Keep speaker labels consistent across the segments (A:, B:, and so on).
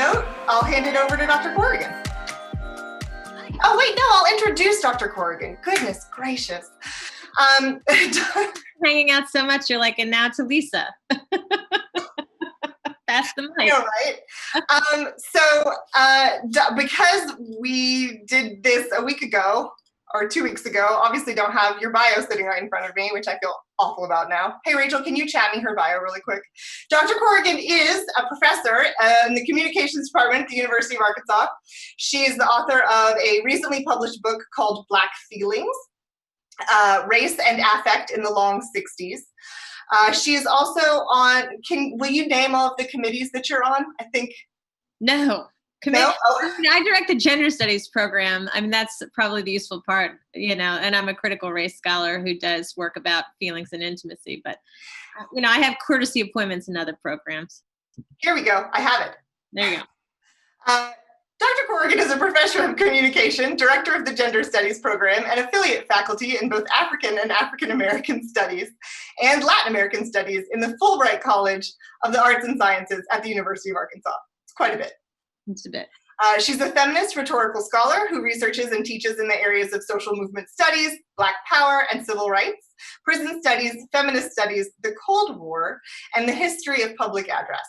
A: note, I'll hand it over to Dr. Corrigan. Oh, wait, no, I'll introduce Dr. Corrigan. Goodness gracious.
B: Hanging out so much, you're like, and now to Lisa. Pass the mic.
A: I know, right? Because we did this a week ago, or 2 weeks ago, obviously don't have your bio sitting right in front of me, which I feel awful about now. Hey, Rachel, can you chat me her bio really quick? Dr. Corrigan is a professor in the communications department at the University of Arkansas. She is the author of a recently published book called Black Feelings, Race and Affect in the Long 60s. She is also on, will you name all of the committees that you're on? I think.
B: No.
A: No? Oh.
B: I direct the gender studies program. I mean, that's probably the useful part, and I'm a critical race scholar who does work about feelings and intimacy. But, I have courtesy appointments in other programs.
A: Here we go. I have it.
B: There you go.
A: Dr. Corrigan is a professor of communication, director of the gender studies program, and affiliate faculty in both African and African American studies and Latin American studies in the Fulbright College of the Arts and Sciences at the University of Arkansas. It's quite a bit.
B: It's a bit.
A: She's a feminist rhetorical scholar who researches and teaches in the areas of social movement studies, Black power and civil rights, prison studies, feminist studies, the Cold War, and the history of public address.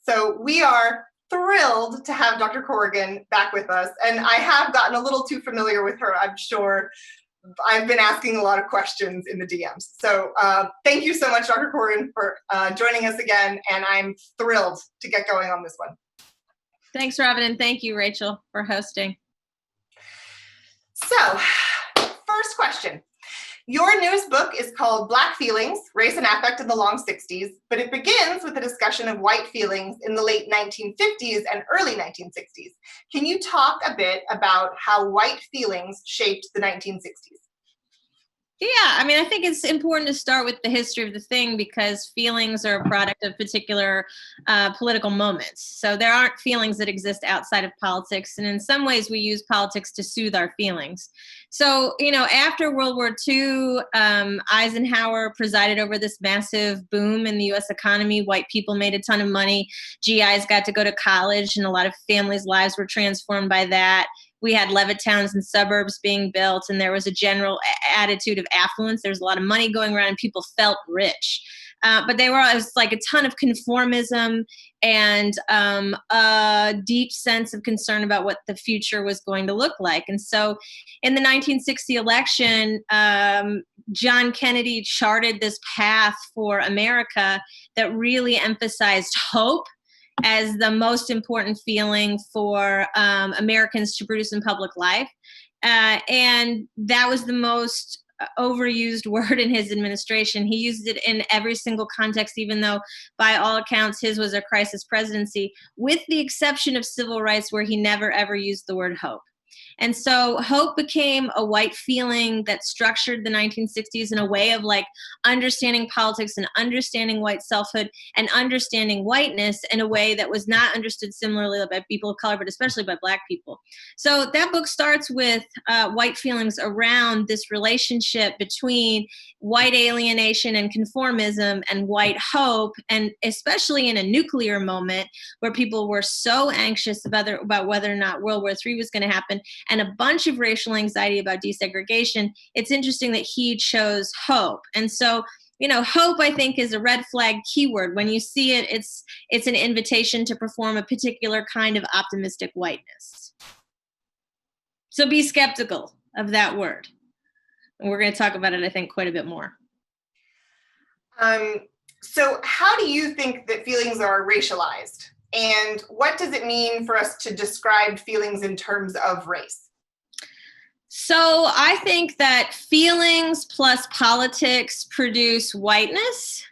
A: So we are thrilled to have Dr. Corrigan back with us, and I have gotten a little too familiar with her, I'm sure. I've been asking a lot of questions in the DMs. So thank you so much, Dr. Corrigan, for joining us again, and I'm thrilled to get going on this one.
B: Thanks, Robin, and thank you, Rachel, for hosting.
A: So, first question. Your newest book is called Black Feelings, Race and Affect in the Long 60s, but it begins with a discussion of white feelings in the late 1950s and early 1960s. Can you talk a bit about how white feelings shaped the 1960s?
B: Yeah, I mean, I think it's important to start with the history of the thing because feelings are a product of particular political moments. So there aren't feelings that exist outside of politics. And in some ways, we use politics to soothe our feelings. So, after World War II, Eisenhower presided over this massive boom in the U.S. economy. White people made a ton of money. GIs got to go to college, and a lot of families' lives were transformed by that. We had Levittowns and suburbs being built, and there was a general attitude of affluence. There was a lot of money going around, and people felt rich. But it was like a ton of conformism and a deep sense of concern about what the future was going to look like. And so in the 1960 election, John Kennedy charted this path for America that really emphasized hope as the most important feeling for Americans to produce in public life. And that was the most overused word in his administration. He used it in every single context, even though by all accounts, his was a crisis presidency, with the exception of civil rights, where he never ever used the word hope. And so hope became a white feeling that structured the 1960s in a way of like understanding politics and understanding white selfhood and understanding whiteness in a way that was not understood similarly by people of color, but especially by Black people. So that book starts with white feelings around this relationship between white alienation and conformism and white hope, and especially in a nuclear moment where people were so anxious about whether or not World War III was going to happen, and a bunch of racial anxiety about desegregation. It's interesting that he chose hope. And so, hope, I think, is a red flag keyword. When you see it, it's an invitation to perform a particular kind of optimistic whiteness. So be skeptical of that word. And we're going to talk about it, I think, quite a bit more.
A: So how do you think that feelings are racialized? And what does it mean for us to describe feelings in terms of race?
B: So I think that feelings plus politics produce whiteness.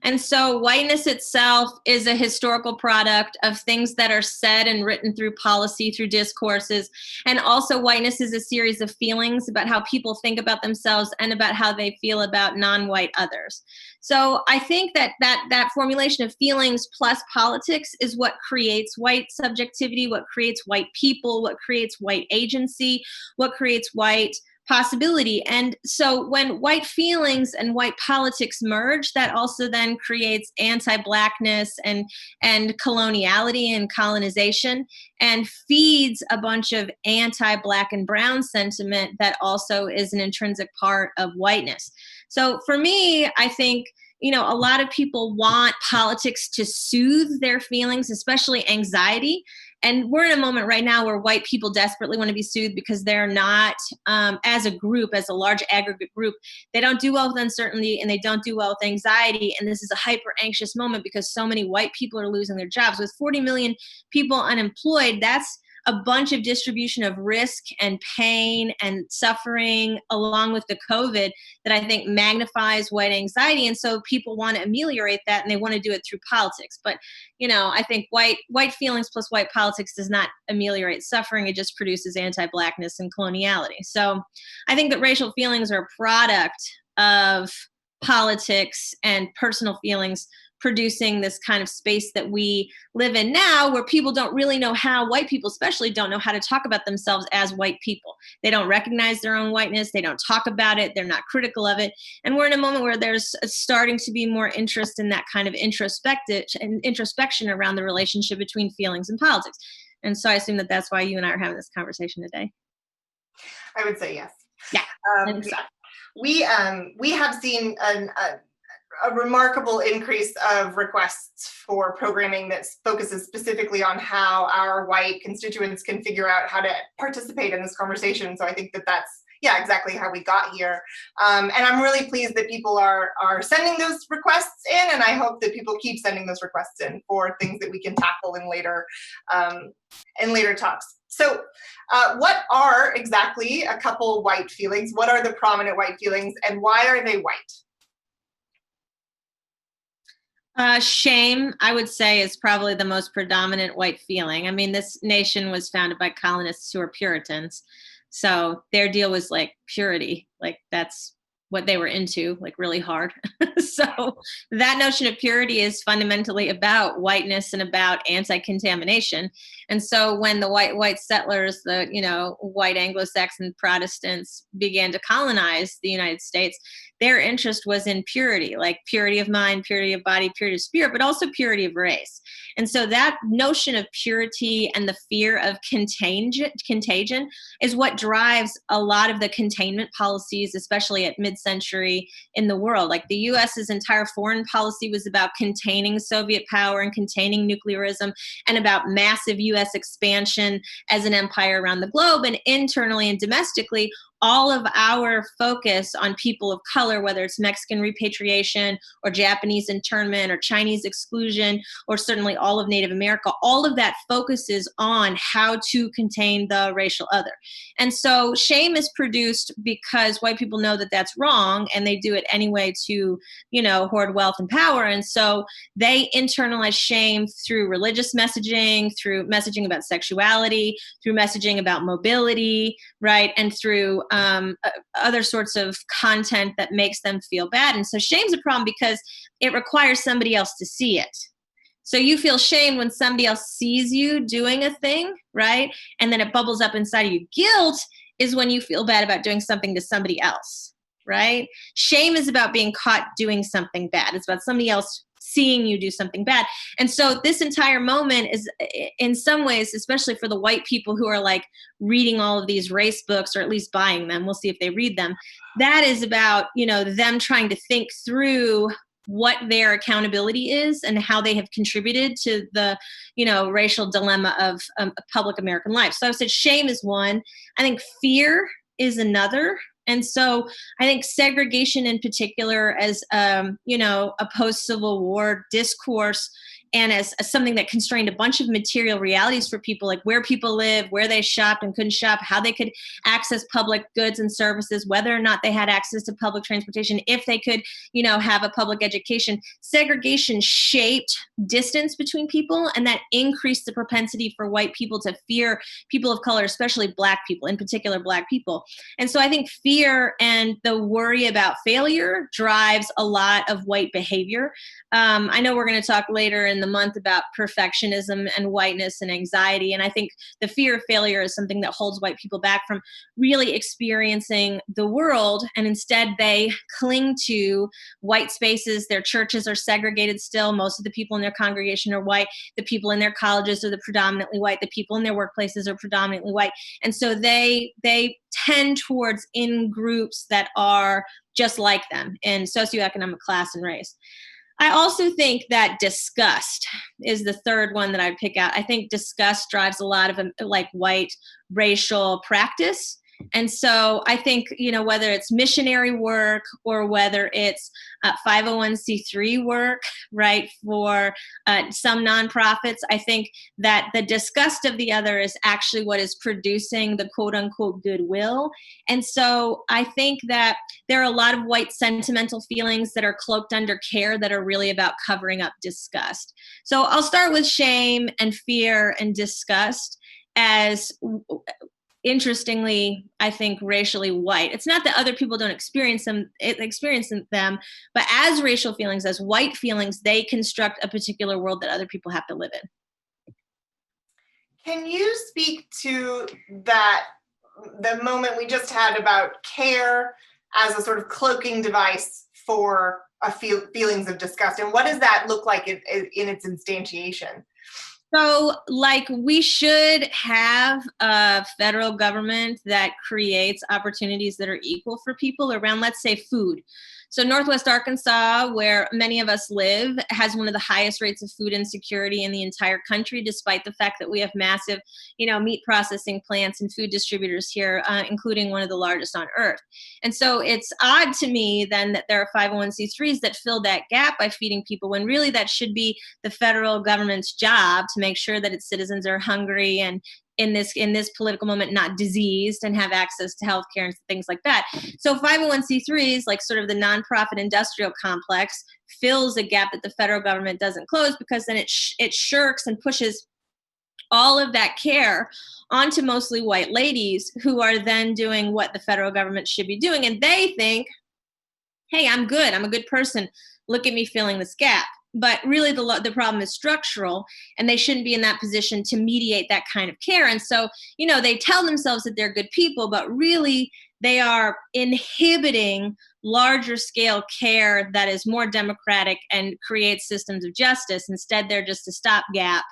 B: And so whiteness itself is a historical product of things that are said and written through policy, through discourses. And also whiteness is a series of feelings about how people think about themselves and about how they feel about non-white others. So I think that formulation of feelings plus politics is what creates white subjectivity, what creates white people, what creates white agency, what creates white possibility. And so when white feelings and white politics merge, that also then creates anti-Blackness and coloniality and colonization, and feeds a bunch of anti-Black and brown sentiment that also is an intrinsic part of whiteness. So for me, I think, a lot of people want politics to soothe their feelings, especially anxiety. And we're in a moment right now where white people desperately want to be soothed because they're not, as a group, as a large aggregate group, they don't do well with uncertainty and they don't do well with anxiety. And this is a hyper anxious moment because so many white people are losing their jobs. With 40 million people unemployed, that's a bunch of distribution of risk and pain and suffering, along with the COVID, that I think magnifies white anxiety. And so people want to ameliorate that, and they want to do it through politics. But, I think white feelings plus white politics does not ameliorate suffering. It just produces anti-Blackness and coloniality. So I think that racial feelings are a product of politics and personal feelings producing this kind of space that we live in now, where people don't really know how, white people especially don't know how to talk about themselves as white people. They don't recognize their own whiteness. They don't talk about it. They're not critical of it. And we're in a moment where there's starting to be more interest in that kind of introspection around the relationship between feelings and politics. And so I assume that that's why you and I are having this conversation today.
A: I would say yes.
B: Yeah.
A: Yeah. We have seen a remarkable increase of requests for programming that focuses specifically on how our white constituents can figure out how to participate in this conversation. So I think that that's exactly how we got here. And I'm really pleased that people are sending those requests in, and I hope that people keep sending those requests in for things that we can tackle in later talks. So what are exactly a couple white feelings? What are the prominent white feelings, and why are they white?
B: Shame, I would say, is probably the most predominant white feeling. I mean, this nation was founded by colonists who are Puritans. So their deal was like purity, like that's what they were into, like really hard. So that notion of purity is fundamentally about whiteness and about anti-contamination. And so when the white settlers, the white Anglo-Saxon Protestants began to colonize the United States, their interest was in purity, like purity of mind, purity of body, purity of spirit, but also purity of race. And so that notion of purity and the fear of contagion is what drives a lot of the containment policies, especially at mid-century in the world. Like the US's entire foreign policy was about containing Soviet power and containing nuclearism, and about massive US expansion as an empire around the globe. And internally and domestically, all of our focus on people of color, whether it's Mexican repatriation or Japanese internment or Chinese exclusion, or certainly all of Native America, all of that focuses on how to contain the racial other. And so shame is produced because white people know that that's wrong, and they do it anyway to, hoard wealth and power. And so they internalize shame through religious messaging, through messaging about sexuality, through messaging about mobility, right? And through other sorts of content that makes them feel bad. And so shame's a problem because it requires somebody else to see it. So you feel shame when somebody else sees you doing a thing, right? And then it bubbles up inside of you. Guilt is when you feel bad about doing something to somebody else, right? Shame is about being caught doing something bad. It's about somebody else seeing you do something bad. And so this entire moment is, in some ways, especially for the white people who are like reading all of these race books, or at least buying them, we'll see if they read them, that is about, them trying to think through what their accountability is and how they have contributed to the, racial dilemma of public American life. So I said shame is one. I think fear is another. And so I think segregation in particular, as, a post-Civil War discourse, and as something that constrained a bunch of material realities for people, like where people live, where they shopped and couldn't shop, how they could access public goods and services, whether or not they had access to public transportation, if they could, have a public education. Segregation shaped distance between people, and that increased the propensity for white people to fear people of color, especially Black people, in particular Black people. And so I think fear and the worry about failure drives a lot of white behavior. I know we're going to talk later in in the month about perfectionism and whiteness and anxiety. And I think the fear of failure is something that holds white people back from really experiencing the world. And instead they cling to white spaces. Their churches are segregated still. Most of the people in their congregation are white. The people in their colleges are predominantly white. The people in their workplaces are predominantly white. And so they tend towards in groups that are just like them in socioeconomic class and race. I also think that disgust is the third one that I'd pick out. I think disgust drives a lot of like white racial practice. And so I think, whether it's missionary work or whether it's 501c3 work, right, for some nonprofits, I think that the disgust of the other is actually what is producing the quote unquote goodwill. And so I think that there are a lot of white sentimental feelings that are cloaked under care that are really about covering up disgust. So I'll start with shame and fear and disgust as, interestingly, I think racially white. It's not that other people don't experience them, but as racial feelings, as white feelings, they construct a particular world that other people have to live in.
A: Can you speak to that, the moment we just had about care as a sort of cloaking device for feelings of disgust, and what does that look like in its instantiation?
B: So, we should have a federal government that creates opportunities that are equal for people around, let's say, food. So Northwest Arkansas, where many of us live, has one of the highest rates of food insecurity in the entire country, despite the fact that we have massive, meat processing plants and food distributors here, including one of the largest on earth. And so it's odd to me then that there are 501c3s that fill that gap by feeding people, when really that should be the federal government's job to make sure that its citizens are hungry and in this political moment not diseased and have access to healthcare and things like that. So 501c3s, like sort of the nonprofit industrial complex, fills a gap that the federal government doesn't close, because then it shirks and pushes all of that care onto mostly white ladies who are then doing what the federal government should be doing. And they think, hey, I'm good. I'm a good person. Look at me filling this gap. But really the problem is structural, and they shouldn't be in that position to mediate that kind of care. And so, they tell themselves that they're good people, but really they are inhibiting larger scale care that is more democratic and creates systems of justice. Instead, they're just a stopgap,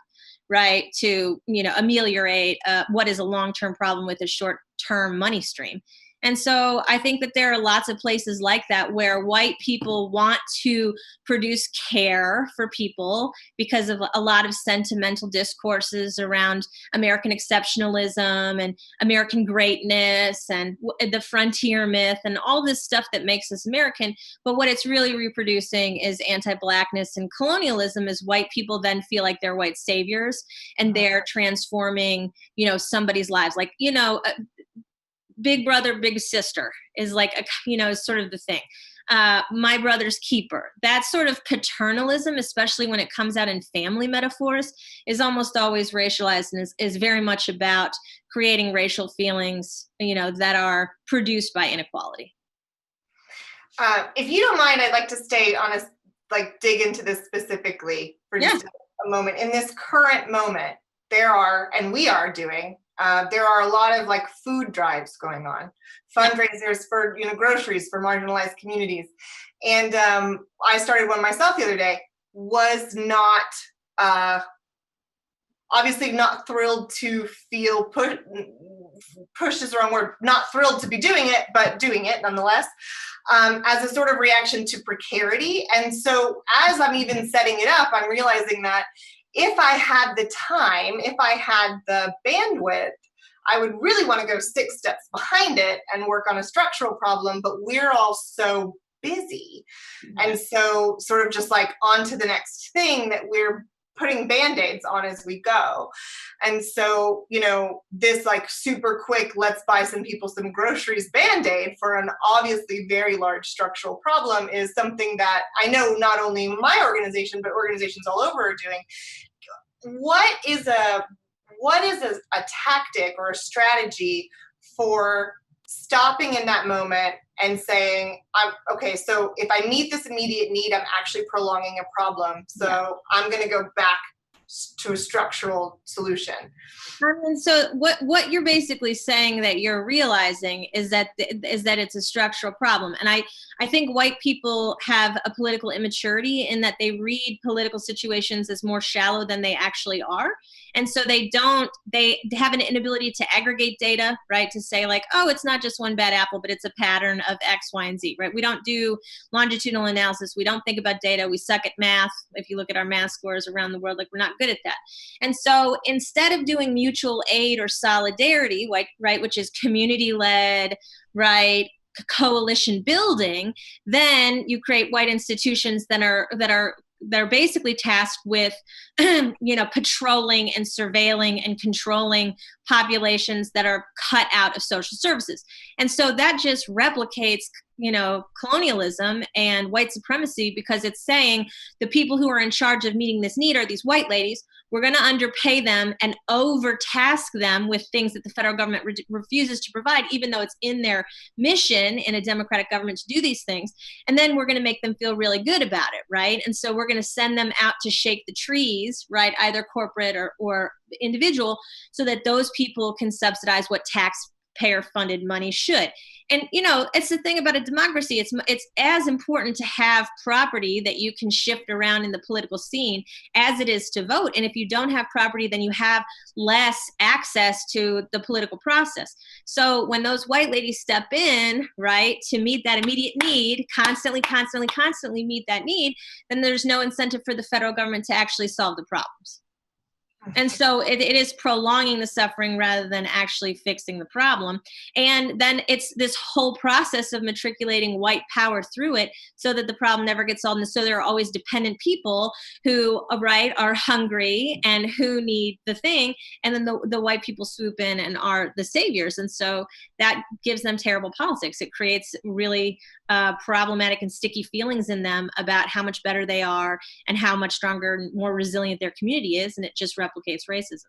B: right, to, ameliorate what is a long-term problem with a short-term money stream. And so I think that there are lots of places like that where white people want to produce care for people because of a lot of sentimental discourses around American exceptionalism and American greatness and the frontier myth and all this stuff that makes us American. But what it's really reproducing is anti-Blackness and colonialism, as white people then feel like they're white saviors and they're transforming, somebody's lives. Like, big brother, big sister is like sort of the thing. My brother's keeper. That sort of paternalism, especially when it comes out in family metaphors, is almost always racialized and is very much about creating racial feelings, that are produced by inequality.
A: If you don't mind, I'd like to stay on dig into this specifically for just a moment. In this current moment, there are a lot of food drives going on, fundraisers for groceries for marginalized communities, and I started one myself the other day. Was not obviously not thrilled to feel push is the wrong word, not thrilled to be doing it, but doing it nonetheless, as a sort of reaction to precarity. And so as I'm even setting it up, I'm realizing that if I had the time, if I had the bandwidth, I would really want to go 6 steps behind it and work on a structural problem, but we're all so busy. And so sort of just on to the next thing that we're putting Band-Aids on as we go. And so, this super quick, let's buy some people some groceries Band-Aid for an obviously very large structural problem is something that I know not only my organization, but organizations all over are doing. What is a tactic or a strategy for stopping in that moment and saying, okay, so if I meet this immediate need, I'm actually prolonging a problem. So I'm going to go back to a structural solution.
B: And so what you're basically saying that you're realizing is that it's a structural problem. And I think white people have a political immaturity in that they read political situations as more shallow than they actually are. And so they have an inability to aggregate data, right? To say like, oh, it's not just one bad apple, but it's a pattern of X, Y, and Z, right? We don't do longitudinal analysis. We don't think about data. We suck at math. If you look at our math scores around the world, like we're not good at that. And so instead of doing mutual aid or solidarity, right, which is community-led, right, coalition building, then you create white institutions that are basically tasked with, patrolling and surveilling and controlling populations that are cut out of social services. And so that just replicates, colonialism and white supremacy, because it's saying the people who are in charge of meeting this need are these white ladies. We're going to underpay them and overtask them with things that the federal government refuses to provide, even though it's in their mission in a democratic government to do these things. And then we're going to make them feel really good about it, right? And so we're going to send them out to shake the trees, right, either corporate or individual, so that those people can subsidize what taxpayer-funded money should. And, it's the thing about a democracy. It's as important to have property that you can shift around in the political scene as it is to vote. And if you don't have property, then you have less access to the political process. So when those white ladies step in, right, to meet that immediate need, constantly meet that need, then there's no incentive for the federal government to actually solve the problems. And so it is prolonging the suffering rather than actually fixing the problem. And then it's this whole process of matriculating white power through it so that the problem never gets solved. And so there are always dependent people who, right, are hungry and who need the thing. And then the white people swoop in and are the saviors. And so that gives them terrible politics. It creates really problematic and sticky feelings in them about how much better they are and how much stronger and more resilient their community is. And it just replicates racism.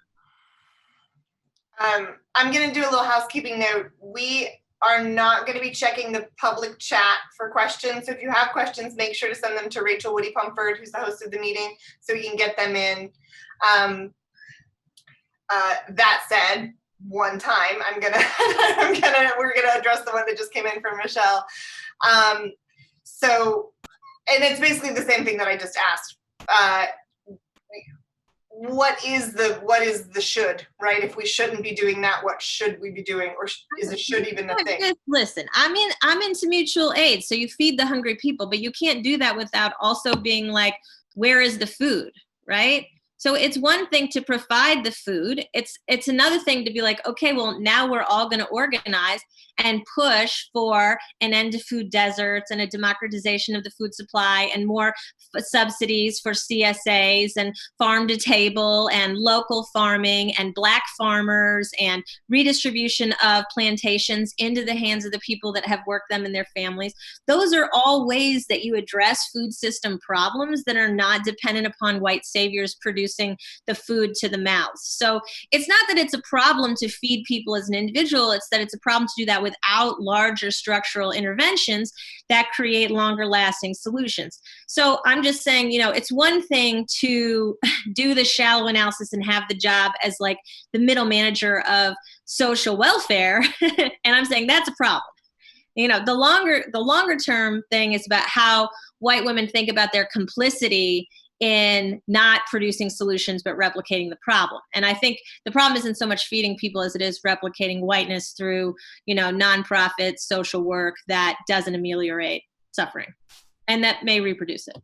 A: I'm going to do a little housekeeping note. We are not going to be checking the public chat for questions. So if you have questions, make sure to send them to Rachel Woody Pumford, who's the host of the meeting, so we can get them in. That said, one time we're gonna address the one that just came in from Michelle. And it's basically the same thing that I just asked. What is the should, right? If we shouldn't be doing that, what should we be doing? Or is it should even a thing?
B: Listen, I'm into mutual aid. So you feed the hungry people, but you can't do that without also being like, where is the food, right? So it's one thing to provide the food. It's another thing to be like, okay, well, now we're all going to organize and push for an end to food deserts and a democratization of the food supply and more subsidies for CSAs and farm to table and local farming and Black farmers and redistribution of plantations into the hands of the people that have worked them and their families. Those are all ways that you address food system problems that are not dependent upon white saviors producing the food to the mouths. So it's not that it's a problem to feed people as an individual, it's that it's a problem to do that without larger structural interventions that create longer lasting solutions. So I'm just saying, it's one thing to do the shallow analysis and have the job as like the middle manager of social welfare. And I'm saying that's a problem. The longer term thing is about how white women think about their complicity in not producing solutions, but replicating the problem. And I think the problem isn't so much feeding people as it is replicating whiteness through, nonprofit social work that doesn't ameliorate suffering and that may reproduce it.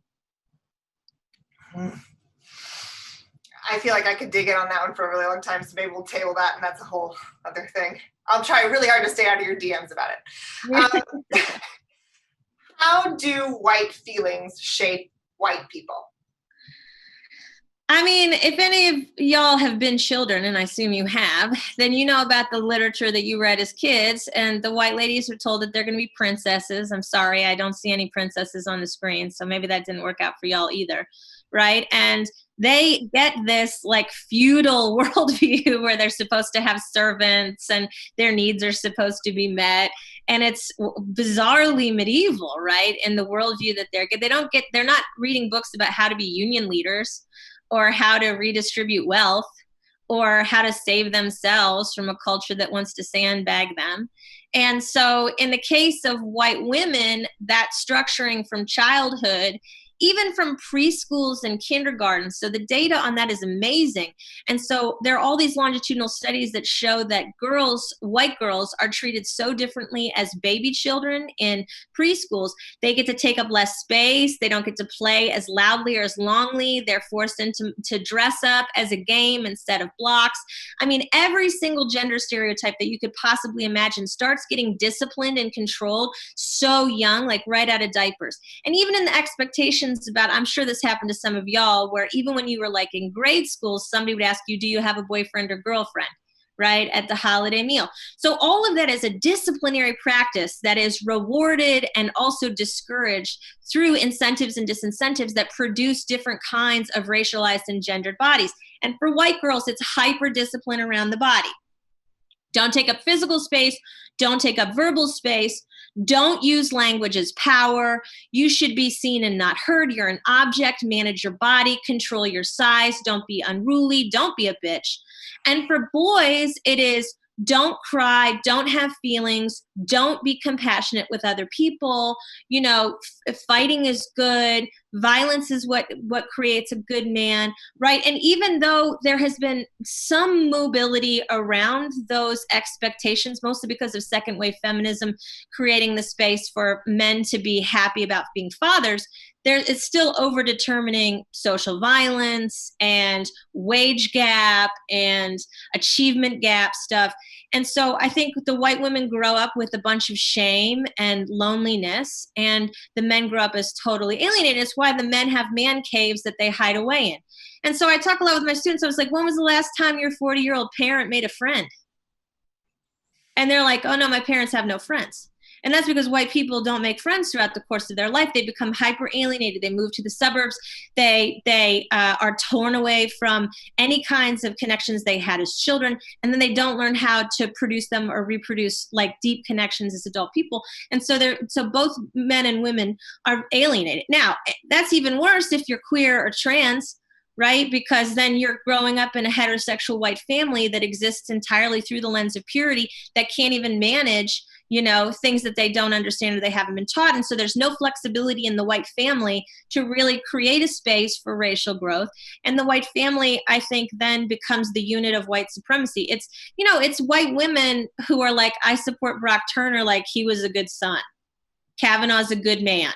A: I feel like I could dig in on that one for a really long time, so maybe we'll table that, and that's a whole other thing. I'll try really hard to stay out of your DMs about it. How do white feelings shape white people?
B: I mean, if any of y'all have been children, and I assume you have, then you know about the literature that you read as kids, and the white ladies are told that they're going to be princesses. I'm sorry, I don't see any princesses on the screen, so maybe that didn't work out for y'all either, right? And They get this like feudal worldview where they're supposed to have servants and their needs are supposed to be met. And it's bizarrely medieval, right? In the worldview that they're not reading books about how to be union leaders or how to redistribute wealth or how to save themselves from a culture that wants to sandbag them. And so in the case of white women, that structuring from childhood, even from preschools and kindergartens. So the data on that is amazing. And so there are all these longitudinal studies that show that white girls are treated so differently as baby children in preschools. They get to take up less space. They don't get to play as loudly or as longly. They're forced to dress up as a game instead of blocks. I mean, every single gender stereotype that you could possibly imagine starts getting disciplined and controlled so young, like right out of diapers. And even in the expectations about, I'm sure this happened to some of y'all, where even when you were like in grade school, somebody would ask you, do you have a boyfriend or girlfriend, right, at the holiday meal. So all of that is a disciplinary practice that is rewarded and also discouraged through incentives and disincentives that produce different kinds of racialized and gendered bodies. And for white girls, it's hyper discipline around the body. Don't take up physical space. Don't take up verbal space. Don't use language as power. You should be seen and not heard. You're an object. Manage your body. Control your size. Don't be unruly. Don't be a bitch. And for boys, it is don't cry, don't have feelings, don't be compassionate with other people. You know, fighting is good. Violence is what creates a good man, right? And even though there has been some mobility around those expectations, mostly because of second wave feminism creating the space for men to be happy about being fathers, it's still over determining social violence and wage gap and achievement gap stuff. And so I think the white women grow up with a bunch of shame and loneliness, and the men grow up as totally alienated. It's why the men have man caves that they hide away in. And so I talk a lot with my students. I was like, when was the last time your 40-year-old parent made a friend? And they're like, oh no, my parents have no friends. And that's because white people don't make friends throughout the course of their life. They become hyper alienated. They move to the suburbs. They are torn away from any kinds of connections they had as children. And then they don't learn how to produce them or reproduce like deep connections as adult people. And so both men and women are alienated. Now, that's even worse if you're queer or trans, right? Because then you're growing up in a heterosexual white family that exists entirely through the lens of purity, that can't even manage, you know, things that they don't understand or they haven't been taught. And so there's no flexibility in the white family to really create a space for racial growth. And the white family, I think, then becomes the unit of white supremacy. It's, you know, it's white women who are like, I support Brock Turner, like he was a good son. Kavanaugh's a good man.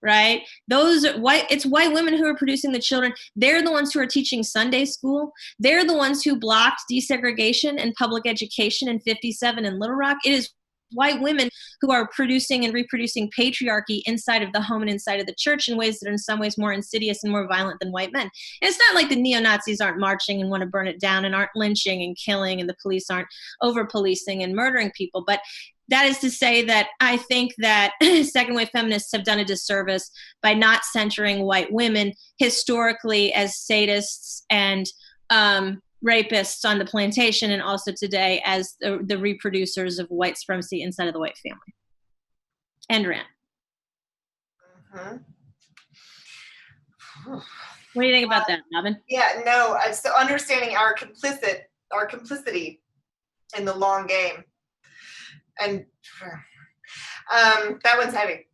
B: Right? It's white women who are producing the children. They're the ones who are teaching Sunday school. They're the ones who blocked desegregation and public education in 57 in Little Rock. It is white women who are producing and reproducing patriarchy inside of the home and inside of the church in ways that are in some ways more insidious and more violent than white men. And it's not like the neo-Nazis aren't marching and want to burn it down and aren't lynching and killing and the police aren't over-policing and murdering people. But that is to say that I think that second wave feminists have done a disservice by not centering white women historically as sadists and rapists on the plantation, and also today as the reproducers of white supremacy inside of the white family. End rant.
A: Mm-hmm.
B: What do you think about that, Robin?
A: Yeah, no, so understanding our complicity in the long game. And that one's heavy.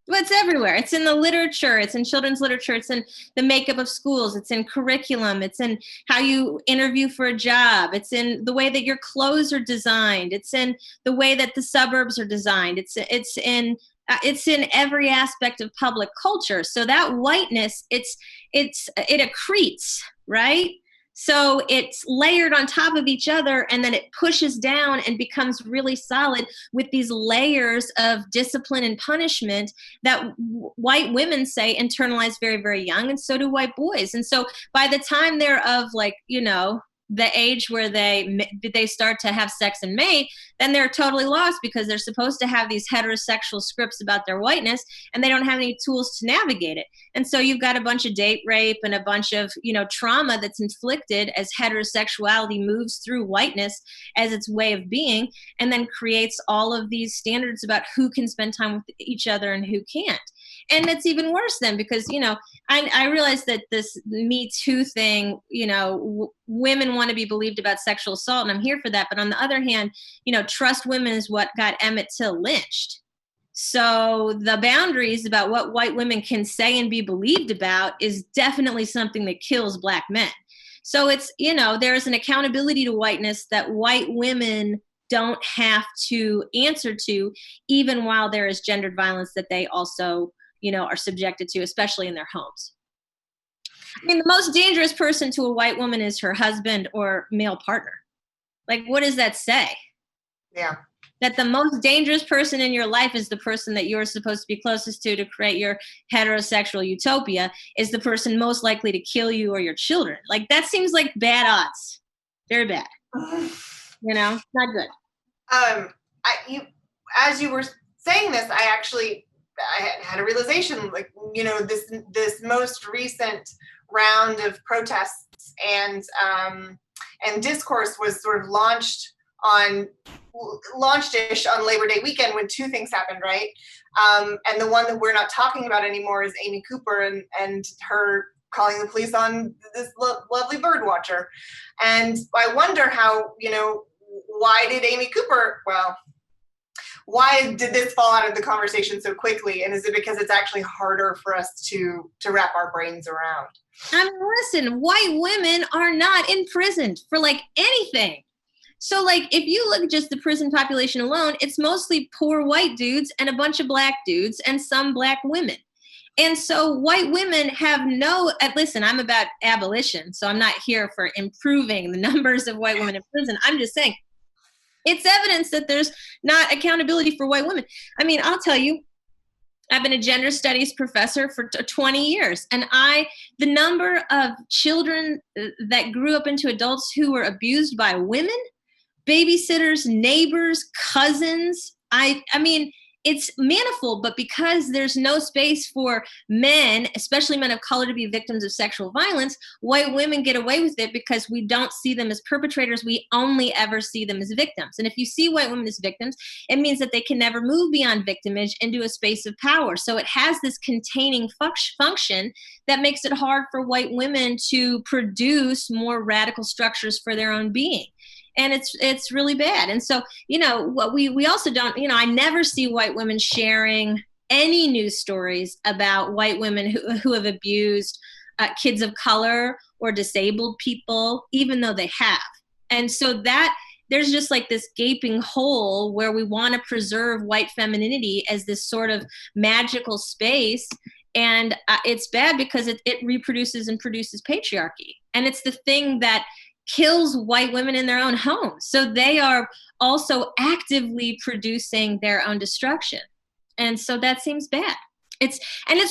B: Well, it's everywhere. It's in the literature. It's in children's literature. It's in the makeup of schools. It's in curriculum. It's in how you interview for a job. It's in the way that your clothes are designed. It's in the way that the suburbs are designed. It's in every aspect of public culture. So that whiteness, it accretes, right? So it's layered on top of each other, and then it pushes down and becomes really solid with these layers of discipline and punishment that white women say internalize very, very young, and so do white boys. And so by the time they're of like, you know, the age where they start to have sex and mate, then they're totally lost because they're supposed to have these heterosexual scripts about their whiteness, and they don't have any tools to navigate it. And so you've got a bunch of date rape and a bunch of, trauma that's inflicted as heterosexuality moves through whiteness as its way of being, and then creates all of these standards about who can spend time with each other and who can't. And it's even worse then because, I realize that this Me Too thing, women want to be believed about sexual assault, and I'm here for that. But on the other hand, trust women is what got Emmett Till lynched. So the boundaries about what white women can say and be believed about is definitely something that kills Black men. So it's, there's an accountability to whiteness that white women don't have to answer to, even while there is gendered violence that they also are subjected to, especially in their homes. I mean, the most dangerous person to a white woman is her husband or male partner. Like, what does that say?
A: Yeah.
B: That the most dangerous person in your life is the person that you're supposed to be closest to create your heterosexual utopia, is the person most likely to kill you or your children. Like, that seems like bad odds. Very bad. Not good.
A: As you were saying this, I had a realization, like, this most recent round of protests and discourse was sort of launched-ish on Labor Day weekend when two things happened, right? And the one that we're not talking about anymore is Amy Cooper and her calling the police on this lovely bird watcher. And I wonder how, why did this fall out of the conversation so quickly? And is it because it's actually harder for us to wrap our brains around?
B: I mean, listen, white women are not imprisoned for anything. So if you look at just the prison population alone, it's mostly poor white dudes and a bunch of Black dudes and some Black women. And so white women have listen, I'm about abolition, so I'm not here for improving the numbers of white women in prison. I'm just saying, it's evidence that there's not accountability for white women. I mean, I'll tell you, I've been a gender studies professor for 20 years, and the number of children that grew up into adults who were abused by women, babysitters, neighbors, cousins, I mean, it's manifold, but because there's no space for men, especially men of color, to be victims of sexual violence, white women get away with it because we don't see them as perpetrators. We only ever see them as victims. And if you see white women as victims, it means that they can never move beyond victimage into a space of power. So it has this containing function that makes it hard for white women to produce more radical structures for their own being. And it's really bad. And so, what we also don't, I never see white women sharing any news stories about white women who have abused kids of color or disabled people, even though they have. And so that there's just this gaping hole where we want to preserve white femininity as this sort of magical space. And it's bad because it reproduces and produces patriarchy. And it's the thing that kills white women in their own homes. So they are also actively producing their own destruction. And so that seems bad. It's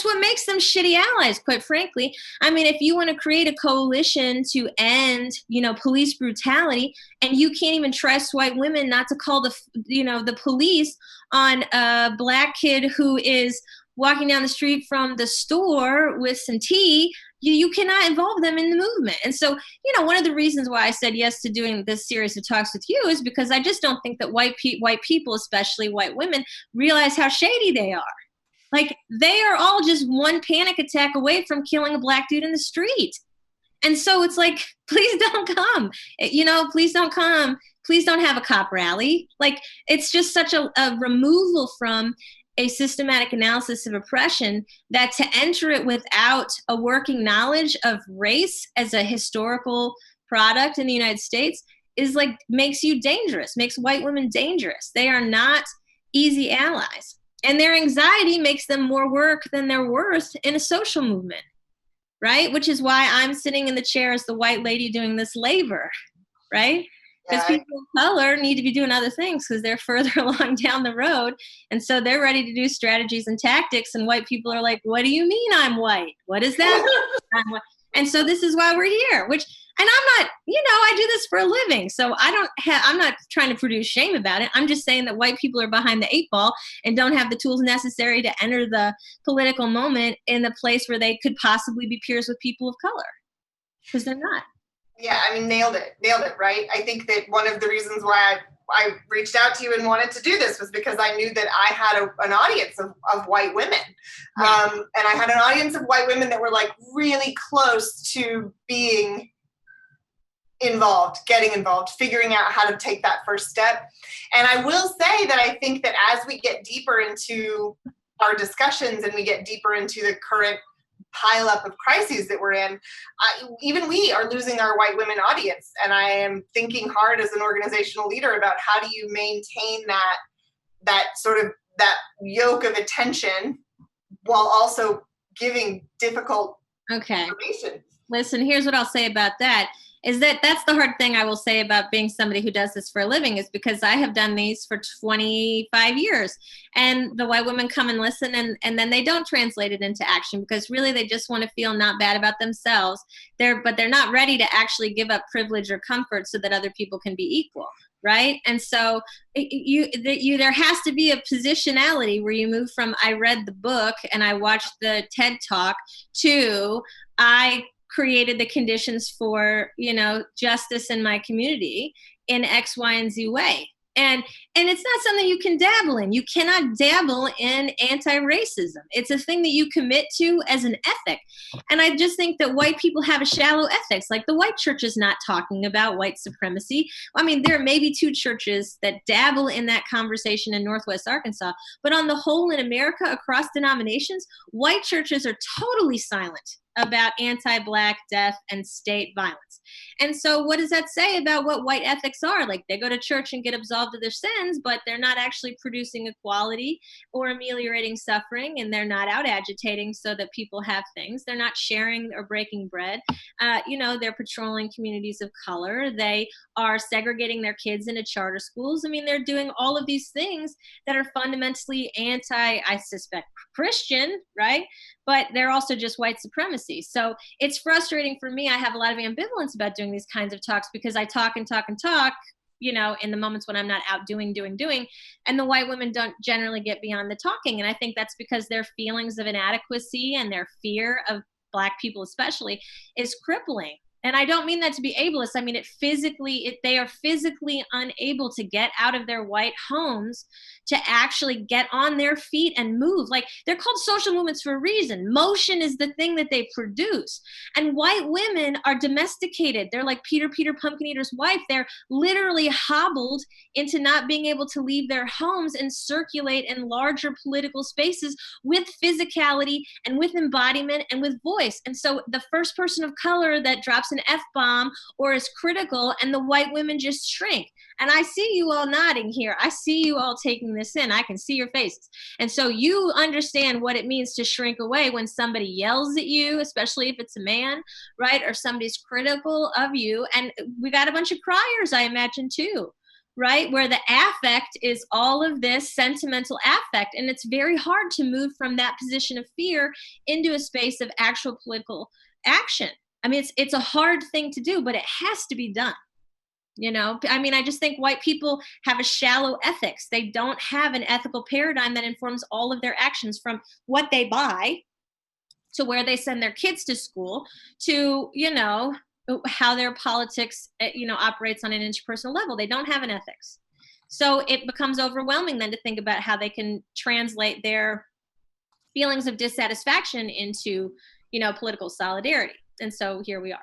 B: what makes them shitty allies, quite frankly. I mean, if you want to create a coalition to end, police brutality, and you can't even trust white women not to call the police on a Black kid who is walking down the street from the store with some tea, you cannot involve them in the movement. And so, one of the reasons why I said yes to doing this series of talks with you is because I just don't think that white people, especially white women, realize how shady they are. They are all just one panic attack away from killing a Black dude in the street. And so it's please don't come. Please don't come. Please don't have a cop rally. It's just such a removal from a systematic analysis of oppression that to enter it without a working knowledge of race as a historical product in the United States is makes you dangerous, makes white women dangerous. They are not easy allies. And their anxiety makes them more work than they're worth in a social movement, right? Which is why I'm sitting in the chair as the white lady doing this labor, right? Because people of color need to be doing other things because they're further along down the road. And so they're ready to do strategies and tactics. And white people are like, what do you mean I'm white? What is that? And so this is why we're here, which, And I'm not, I do this for a living. So I'm not trying to produce shame about it. I'm just saying that white people are behind the 8 ball and don't have the tools necessary to enter the political moment in the place where they could possibly be peers with people of color. Because they're not.
A: Yeah, I mean, nailed it, right? I think that one of the reasons why I reached out to you and wanted to do this was because I knew that I had an audience of white women.
B: Yeah.
A: And I had an audience of white women that were like really close to being involved, getting involved, figuring out how to take that first step. And I will say that I think that as we get deeper into our discussions and we get deeper into the current pileup of crises that we're in, even we are losing our white women audience. And I am thinking hard as an organizational leader about how do you maintain that sort of that yoke of attention while also giving difficult information.
B: Listen, here's what I'll say about that. Is that's the hard thing I will say about being somebody who does this for a living, is because I have done these for 25 years and the white women come and listen and then they don't translate it into action because really they just want to feel not bad about themselves. But they're not ready to actually give up privilege or comfort so that other people can be equal. Right. And so there has to be a positionality where you move from I read the book and I watched the TED Talk to I created the conditions for, justice in my community in X, Y, and Z way. And it's not something you can dabble in. You cannot dabble in anti-racism. It's a thing that you commit to as an ethic. And I just think that white people have a shallow ethics. Like the white church is not talking about white supremacy. I mean, there may be 2 churches that dabble in that conversation in Northwest Arkansas, but on the whole in America, across denominations, white churches are totally silent about anti-Black, death, and state violence. And so what does that say about what white ethics are? Like they go to church and get absolved of their sins, but they're not actually producing equality or ameliorating suffering, and they're not out agitating so that people have things. They're not sharing or breaking bread. They're patrolling communities of color. They are segregating their kids into charter schools. I mean, they're doing all of these things that are fundamentally I suspect, Christian, right? But they're also just white supremacy. So it's frustrating for me. I have a lot of ambivalence about doing these kinds of talks because I talk and talk and talk, in the moments when I'm not out doing. And the white women don't generally get beyond the talking. And I think that's because their feelings of inadequacy and their fear of Black people especially is crippling. And I don't mean that to be ableist. I mean, they are physically unable to get out of their white homes to actually get on their feet and move. Like they're called social movements for a reason. Motion is the thing that they produce. And white women are domesticated. They're like Peter Pumpkin Eater's wife. They're literally hobbled into not being able to leave their homes and circulate in larger political spaces with physicality and with embodiment and with voice. And so the first person of color that drops an F-bomb or is critical and the white women just shrink. And I see you all nodding here. I see you all taking this in. I can see your faces. And so you understand what it means to shrink away when somebody yells at you, especially if it's a man, right? Or somebody's critical of you. And we got a bunch of criers, I imagine, too, right? Where the affect is all of this sentimental affect. And it's very hard to move from that position of fear into a space of actual political action. I mean, it's a hard thing to do, but it has to be done. I just think white people have a shallow ethics. They don't have an ethical paradigm that informs all of their actions, from what they buy to where they send their kids to school to, how their politics, operates on an interpersonal level. They don't have an ethics. So it becomes overwhelming then to think about how they can translate their feelings of dissatisfaction into, political solidarity. And so here we are.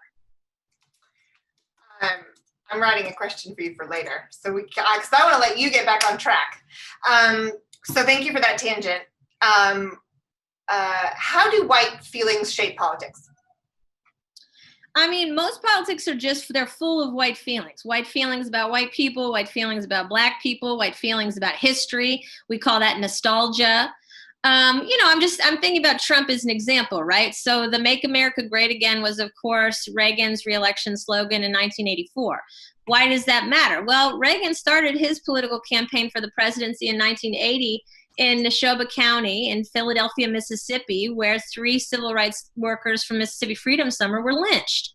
A: I'm writing a question for you for later. So because I want to let you get back on track. So thank you for that tangent. How do white feelings shape politics?
B: I mean, most politics are they're full of white feelings about white people, white feelings about Black people, white feelings about history. We call that nostalgia. I'm thinking about Trump as an example, right? So the Make America Great Again was, of course, Reagan's reelection slogan in 1984. Why does that matter? Well, Reagan started his political campaign for the presidency in 1980 in Neshoba County in Philadelphia, Mississippi, where 3 civil rights workers from Mississippi Freedom Summer were lynched.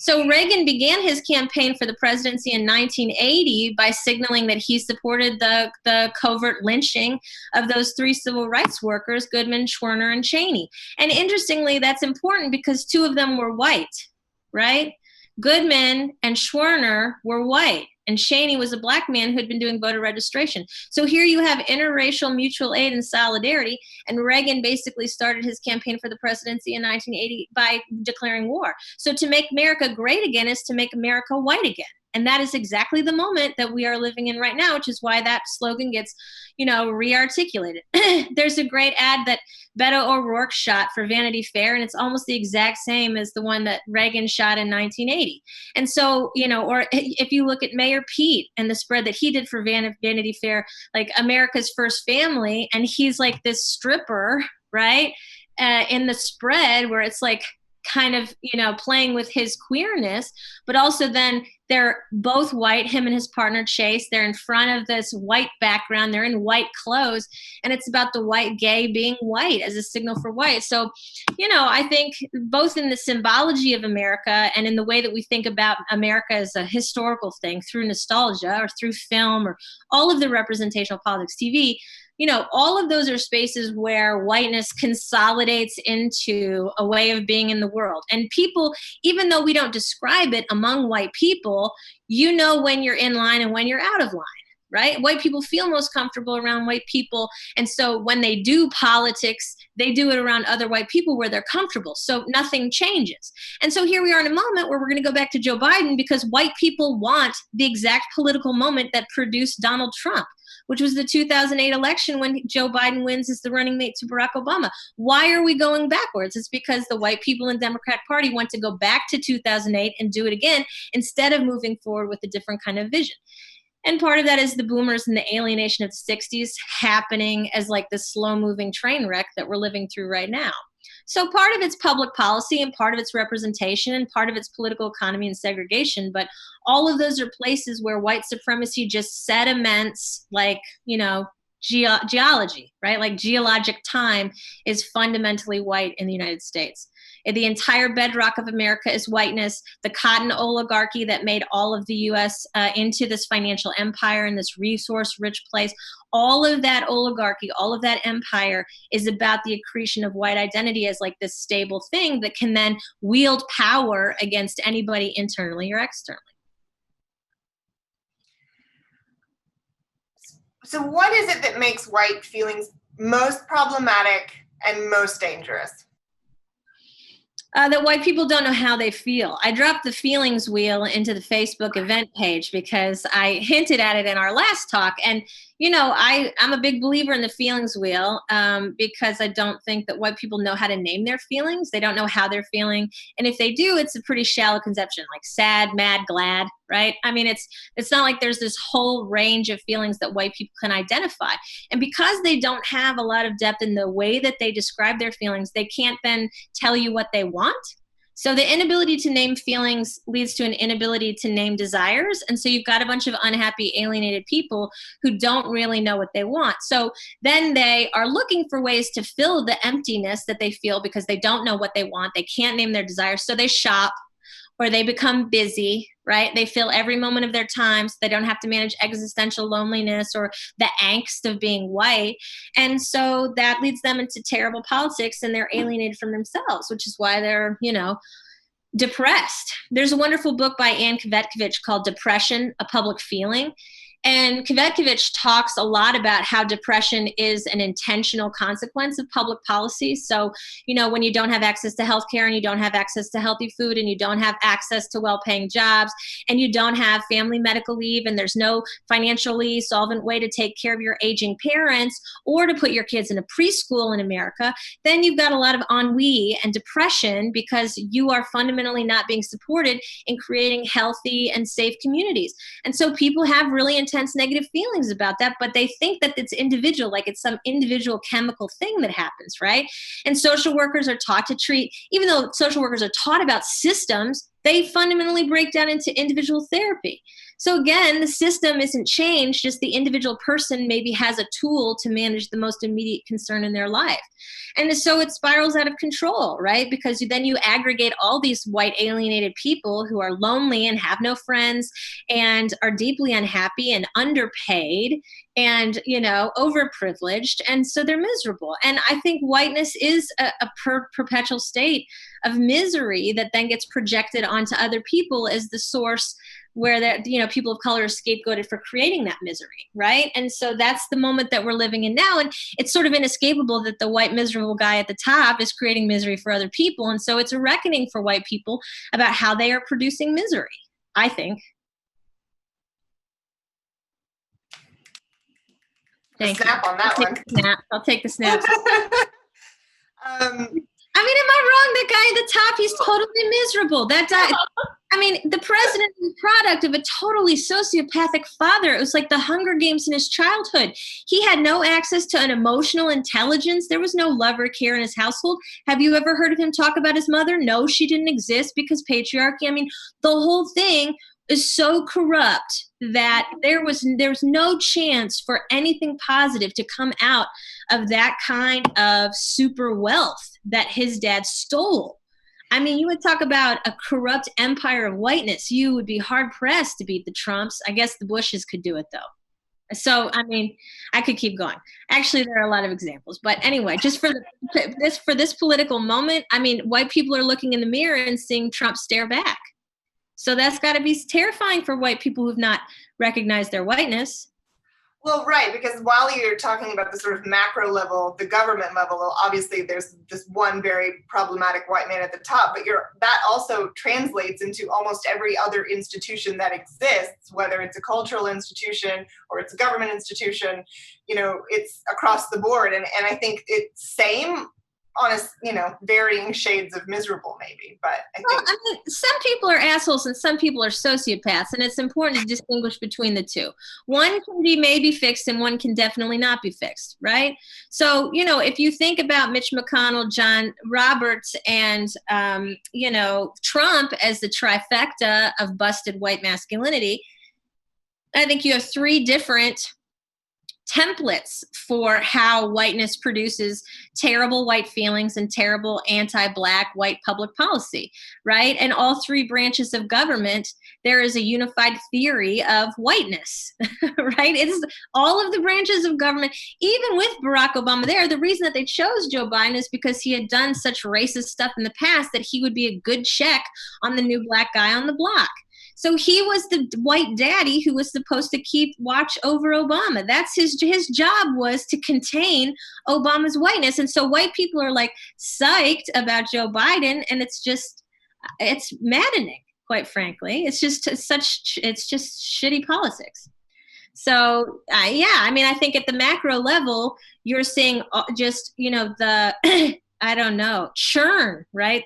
B: So Reagan began his campaign for the presidency in 1980 by signaling that he supported the covert lynching of those three civil rights workers, Goodman, Schwerner, and Cheney. And interestingly, that's important because two of them were white, right? Goodman and Schwerner were white, and Cheney was a black man who had been doing voter registration. So here you have interracial mutual aid and solidarity, and Reagan basically started his campaign for the presidency in 1980 by declaring war. So to make America great again is to make America white again. And that is exactly the moment that we are living in right now, which is why that slogan gets, re-articulated. There's a great ad that Beto O'Rourke shot for Vanity Fair, and it's almost the exact same as the one that Reagan shot in 1980. And so, or if you look at Mayor Pete and the spread that he did for Vanity Fair, like America's First Family, and he's like this stripper, right? In the spread where it's like, kind of, playing with his queerness, but also then they're both white, him and his partner Chase, they're in front of this white background, they're in white clothes, and it's about the white gay being white as a signal for white. So, I think both in the symbology of America and in the way that we think about America as a historical thing through nostalgia or through film or all of the representational politics TV, all of those are spaces where whiteness consolidates into a way of being in the world. And people, even though we don't describe it among white people, when you're in line and when you're out of line, right? White people feel most comfortable around white people. And so when they do politics, they do it around other white people where they're comfortable. So nothing changes. And so here we are in a moment where we're going to go back to Joe Biden because white people want the exact political moment that produced Donald Trump, which was the 2008 election when Joe Biden wins as the running mate to Barack Obama. Why are we going backwards? It's because the white people in the Democrat Party want to go back to 2008 and do it again instead of moving forward with a different kind of vision. And part of that is the boomers and the alienation of the 60s happening as like the slow-moving train wreck that we're living through right now. So part of it's public policy and part of it's representation and part of it's political economy and segregation. But all of those are places where white supremacy just sediments like, geology, right? Like geologic time is fundamentally white in the United States. The entire bedrock of America is whiteness. The cotton oligarchy that made all of the U.S. Into this financial empire and this resource-rich place, all of that oligarchy, all of that empire is about the accretion of white identity as like this stable thing that can then wield power against anybody internally or externally.
A: So what is it that makes white feelings most problematic and most dangerous?
B: That white people don't know how they feel. I dropped the feelings wheel into the Facebook event page because I hinted at it in our last talk. And, I'm a big believer in the feelings wheel because I don't think that white people know how to name their feelings. They don't know how they're feeling. And if they do, it's a pretty shallow conception, like sad, mad, glad, right? I mean, it's not like there's this whole range of feelings that white people can identify. And because they don't have a lot of depth in the way that they describe their feelings, they can't then tell you what they want. So the inability to name feelings leads to an inability to name desires. And so you've got a bunch of unhappy, alienated people who don't really know what they want. So then they are looking for ways to fill the emptiness that they feel because they don't know what they want. They can't name their desires. So they shop or they become busy, right? They fill every moment of their time so they don't have to manage existential loneliness or the angst of being white. And so that leads them into terrible politics and they're alienated from themselves, which is why they're, depressed. There's a wonderful book by Ann Kvetkovich called Depression, A Public Feeling. And Kvetkovich talks a lot about how depression is an intentional consequence of public policy. So, when you don't have access to healthcare and you don't have access to healthy food and you don't have access to well-paying jobs and you don't have family medical leave and there's no financially solvent way to take care of your aging parents or to put your kids in a preschool in America, then you've got a lot of ennui and depression because you are fundamentally not being supported in creating healthy and safe communities. And so people have really intense negative feelings about that, but they think that it's individual, like it's some individual chemical thing that happens, right? And social workers are taught to treat, even though social workers are taught about systems, they fundamentally break down into individual therapy. So again, the system isn't changed, just the individual person maybe has a tool to manage the most immediate concern in their life. And so it spirals out of control, right? Because then you aggregate all these white alienated people who are lonely and have no friends and are deeply unhappy and underpaid and, overprivileged. And so they're miserable. And I think whiteness is a perpetual state of misery that then gets projected onto other people as the source where that, people of color are scapegoated for creating that misery, right? And so that's the moment that we're living in now. And it's sort of inescapable that the white miserable guy at the top is creating misery for other people. And so it's a reckoning for white people about how they are producing misery, I think. Thank you.
A: Snap on that one.
B: I'll take the snaps. I mean, am I wrong? The guy at the top, he's totally miserable. The president is the product of a totally sociopathic father. It was like the Hunger Games in his childhood. He had no access to an emotional intelligence. There was no love or care in his household. Have you ever heard of him talk about his mother? No, she didn't exist because patriarchy. I mean, the whole thing is so corrupt that there's no chance for anything positive to come out of that kind of super wealth that his dad stole. I mean, you would talk about a corrupt empire of whiteness. You would be hard-pressed to beat the Trumps. I guess the Bushes could do it, though. So, I mean, I could keep going. Actually, there are a lot of examples. But anyway, just for this political moment, I mean, white people are looking in the mirror and seeing Trump stare back. So that's got to be terrifying for white people who've not recognized their whiteness.
A: Well, right, because while you're talking about the sort of macro level, the government level, obviously there's this one very problematic white man at the top, but that also translates into almost every other institution that exists, whether it's a cultural institution or it's a government institution, it's across the board. And I think it's same on varying shades of miserable, maybe. But
B: some people are assholes and some people are sociopaths, and it's important to distinguish between the two. One can be maybe fixed and one can definitely not be fixed, right? So, if you think about Mitch McConnell, John Roberts, and, Trump as the trifecta of busted white masculinity, I think you have three different templates for how whiteness produces terrible white feelings and terrible anti-Black white public policy, right? And all three branches of government, there is a unified theory of whiteness, right? It's all of the branches of government, even with Barack Obama there, the reason that they chose Joe Biden is because he had done such racist stuff in the past that he would be a good check on the new Black guy on the block. So he was the white daddy who was supposed to keep watch over Obama. That's his job was to contain Obama's whiteness. And so white people are like psyched about Joe Biden. And it's maddening, quite frankly. It's just shitty politics. So, I think at the macro level, you're seeing just, the, I don't know, churn, right?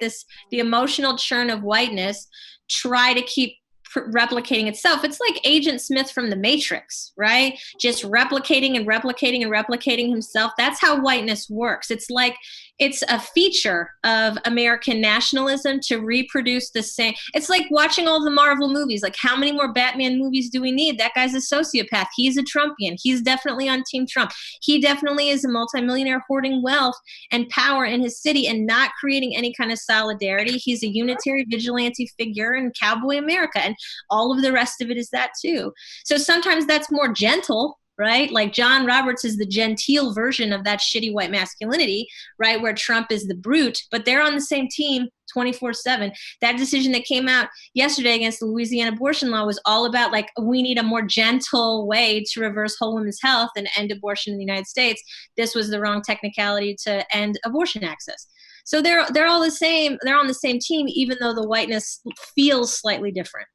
B: The emotional churn of whiteness try to keep replicating itself. It's like Agent Smith from the Matrix, right? Just replicating and replicating and replicating himself. That's how whiteness works. It's like it's a feature of American nationalism to reproduce the same. It's like watching all the Marvel movies. Like, how many more Batman movies do we need? That guy's a sociopath. He's a Trumpian. He's definitely on Team Trump. He definitely is a multimillionaire hoarding wealth and power in his city and not creating any kind of solidarity. He's a unitary vigilante figure in cowboy America. And all of the rest of it is that too. So sometimes that's more gentle, right? Like John Roberts is the genteel version of that shitty white masculinity, right? Where Trump is the brute, but they're on the same team 24/7. That decision that came out yesterday against the Louisiana abortion law was all about like, we need a more gentle way to reverse whole women's health and end abortion in the United States. This was the wrong technicality to end abortion access. So they're all the same. They're on the same team, even though the whiteness feels slightly different.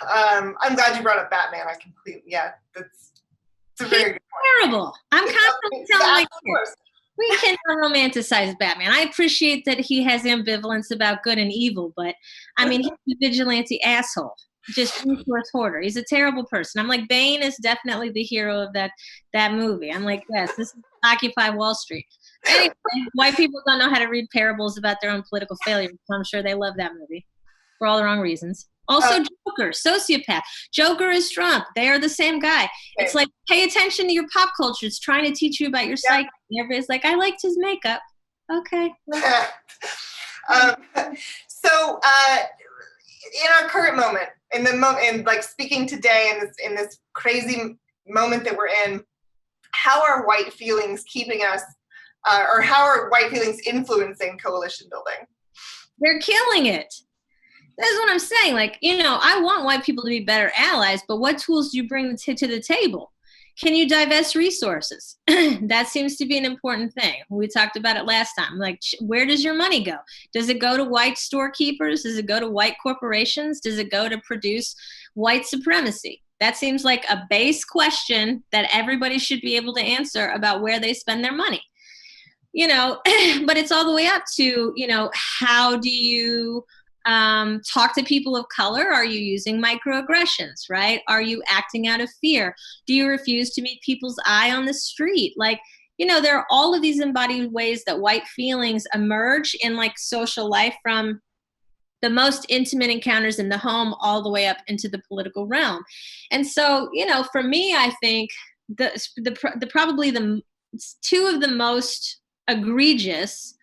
A: I'm glad you brought up Batman. It's a very good point.
B: Terrible. I'm constantly telling my kids, we cannot romanticize Batman. I appreciate that he has ambivalence about good and evil, but I mean, he's a vigilante asshole. Just resource hoarder. He's a terrible person. I'm like, Bane is definitely the hero of that movie. I'm like, yes, this is Occupy Wall Street. Anyway, white people don't know how to read parables about their own political failure, so I'm sure they love that movie for all the wrong reasons. Also, Joker, sociopath. Joker is Trump. They are the same guy. Right. It's like, pay attention to your pop culture. It's trying to teach you about your psyche. And everybody's like, I liked his makeup. Okay.
A: So in our current moment, in like speaking today in this crazy moment that we're in, how are white feelings keeping us, or how are white feelings influencing coalition building?
B: They're killing it. That's what I'm saying. Like, I want white people to be better allies, but what tools do you bring to the table? Can you divest resources? That seems to be an important thing. We talked about it last time. Like, where does your money go? Does it go to white storekeepers? Does it go to white corporations? Does it go to produce white supremacy? That seems like a base question that everybody should be able to answer about where they spend their money. But it's all the way up to, how do you talk to people of color? Are you using microaggressions, right? Are you acting out of fear? Do you refuse to meet people's eye on the street? Like, there are all of these embodied ways that white feelings emerge in like social life, from the most intimate encounters in the home all the way up into the political realm. And so, for me, I think probably the two of the most egregious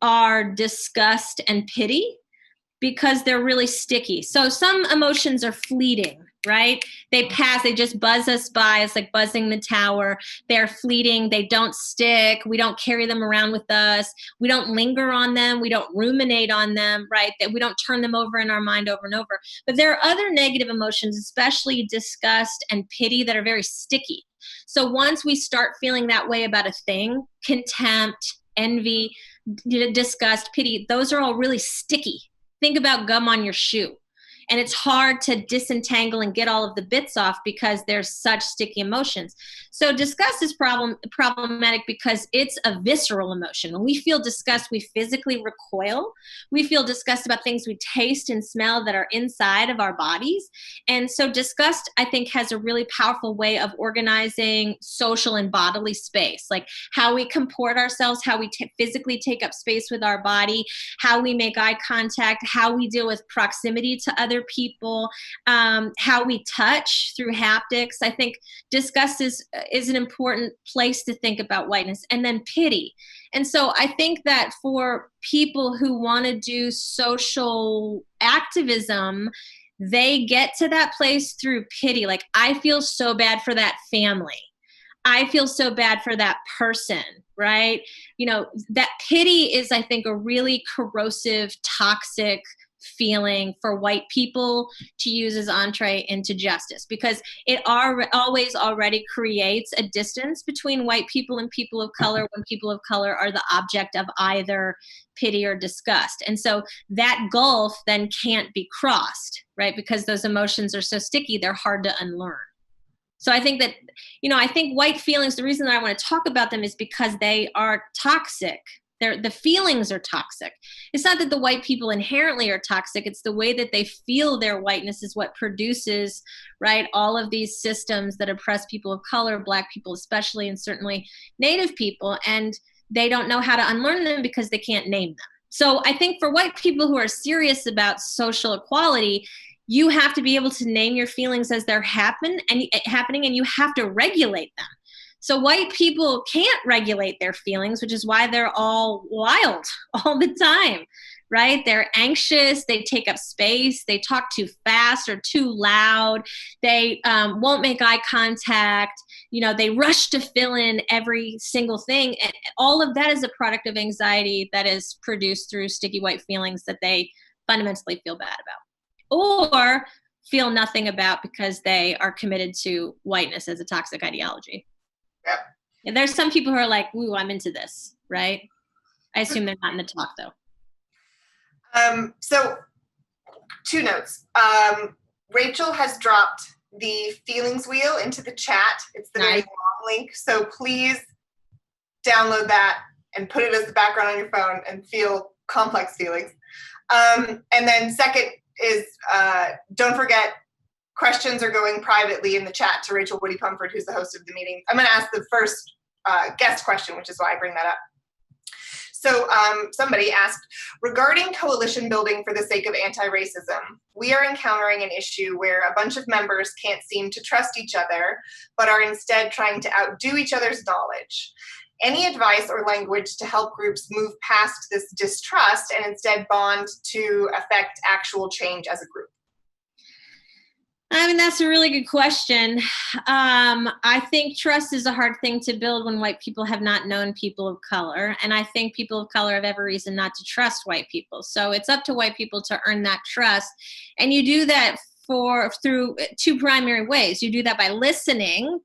B: are disgust and pity, because they're really sticky. So some emotions are fleeting, right? They pass, they just buzz us by. It's like buzzing the tower. They're fleeting. They don't stick. We don't carry them around with us. We don't linger on them. We don't ruminate on them, right? That we don't turn them over in our mind over and over. But there are other negative emotions, especially disgust and pity, that are very sticky. So once we start feeling that way about a thing, contempt, envy, disgust, pity, those are all really sticky. Think about gum on your shoe. And it's hard to disentangle and get all of the bits off because there's such sticky emotions. So disgust is problematic because it's a visceral emotion. When we feel disgust, we physically recoil. We feel disgust about things we taste and smell that are inside of our bodies. And so disgust, I think, has a really powerful way of organizing social and bodily space, like how we comport ourselves, how we physically take up space with our body, how we make eye contact, how we deal with proximity to other people, how we touch through haptics. I think disgust is an important place to think about whiteness. And then pity. And so I think that for people who want to do social activism, they get to that place through pity. Like, I feel so bad for that family. I feel so bad for that person, right? That pity is, I think, a really corrosive, toxic feeling for white people to use as entree into justice, because it always already creates a distance between white people and people of color when people of color are the object of either pity or disgust. And so that gulf then can't be crossed, right? Because those emotions are so sticky, they're hard to unlearn. So I think that, I think white feelings, the reason that I want to talk about them is because they are toxic. The feelings are toxic. It's not that the white people inherently are toxic. It's the way that they feel their whiteness is what produces, right, all of these systems that oppress people of color, Black people especially, and certainly Native people. And they don't know how to unlearn them because they can't name them. So I think for white people who are serious about social equality, you have to be able to name your feelings as they're happening, and you have to regulate them. So white people can't regulate their feelings, which is why they're all wild all the time, right? They're anxious, they take up space, they talk too fast or too loud, they won't make eye contact, they rush to fill in every single thing. And all of that is a product of anxiety that is produced through sticky white feelings that they fundamentally feel bad about, or feel nothing about because they are committed to whiteness as a toxic ideology.
A: Yep.
B: And there's some people who are like, ooh, I'm into this, right? I assume they're not in the talk, though.
A: So 2 notes. Rachel has dropped the feelings wheel into the chat. It's the very long link. So please download that and put it as the background on your phone and feel complex feelings. And then second is, don't forget, questions are going privately in the chat to Rachel Woody Pumford, who's the host of the meeting. I'm going to ask the first guest question, which is why I bring that up. So somebody asked, regarding coalition building for the sake of anti-racism, we are encountering an issue where a bunch of members can't seem to trust each other, but are instead trying to outdo each other's knowledge. Any advice or language to help groups move past this distrust and instead bond to affect actual change as a group?
B: I mean, that's a really good question. I think trust is a hard thing to build when white people have not known people of color. And I think people of color have every reason not to trust white people. So it's up to white people to earn that trust. And you do that through two primary ways. You do that by listening.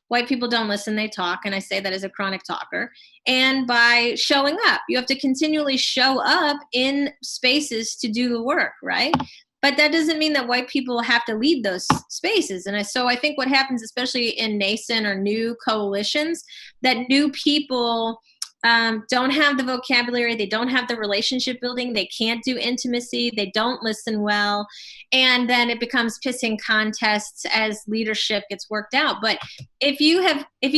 B: White people don't listen, they talk. And I say that as a chronic talker. And by showing up. You have to continually show up in spaces to do the work, right? But that doesn't mean that white people have to lead those spaces. And so I think what happens, especially in nascent or new coalitions, that new people don't have the vocabulary, they don't have the relationship building, they can't do intimacy, they don't listen well, and then it becomes pissing contests as leadership gets worked out. But if you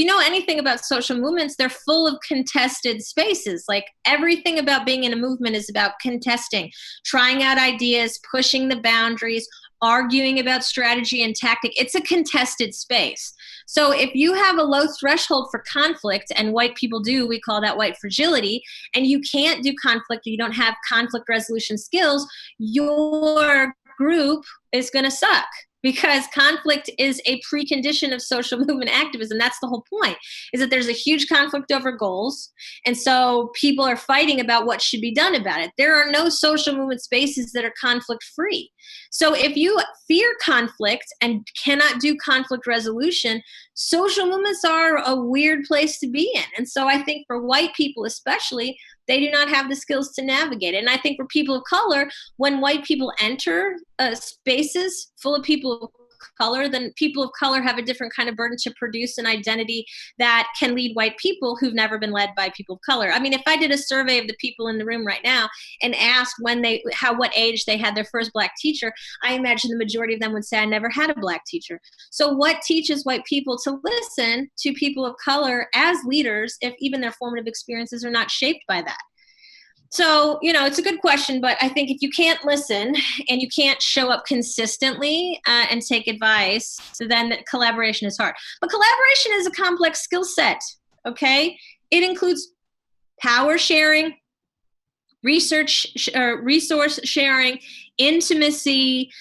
B: know anything about social movements, they're full of contested spaces. Like everything about being in a movement is about contesting, trying out ideas, pushing the boundaries, arguing about strategy and tactic. It's a contested space. So if you have a low threshold for conflict, and white people do, we call that white fragility, and you can't do conflict, you don't have conflict resolution skills, your group is going to suck. Because conflict is a precondition of social movement activism. That's the whole point, is that there's a huge conflict over goals. And so people are fighting about what should be done about it. There are no social movement spaces that are conflict free. So if you fear conflict and cannot do conflict resolution, social movements are a weird place to be in. And so I think for white people especially, they do not have the skills to navigate it. And I think for people of color, when white people enter spaces full of people of color, then people of color have a different kind of burden to produce an identity that can lead white people who've never been led by people of color. I mean, if I did a survey of the people in the room right now and asked what age they had their first Black teacher, I imagine the majority of them would say, I never had a Black teacher. So what teaches white people to listen to people of color as leaders if even their formative experiences are not shaped by that? So, it's a good question, but I think if you can't listen and you can't show up consistently and take advice, so then collaboration is hard. But collaboration is a complex skill set, okay? It includes power sharing, resource sharing, intimacy,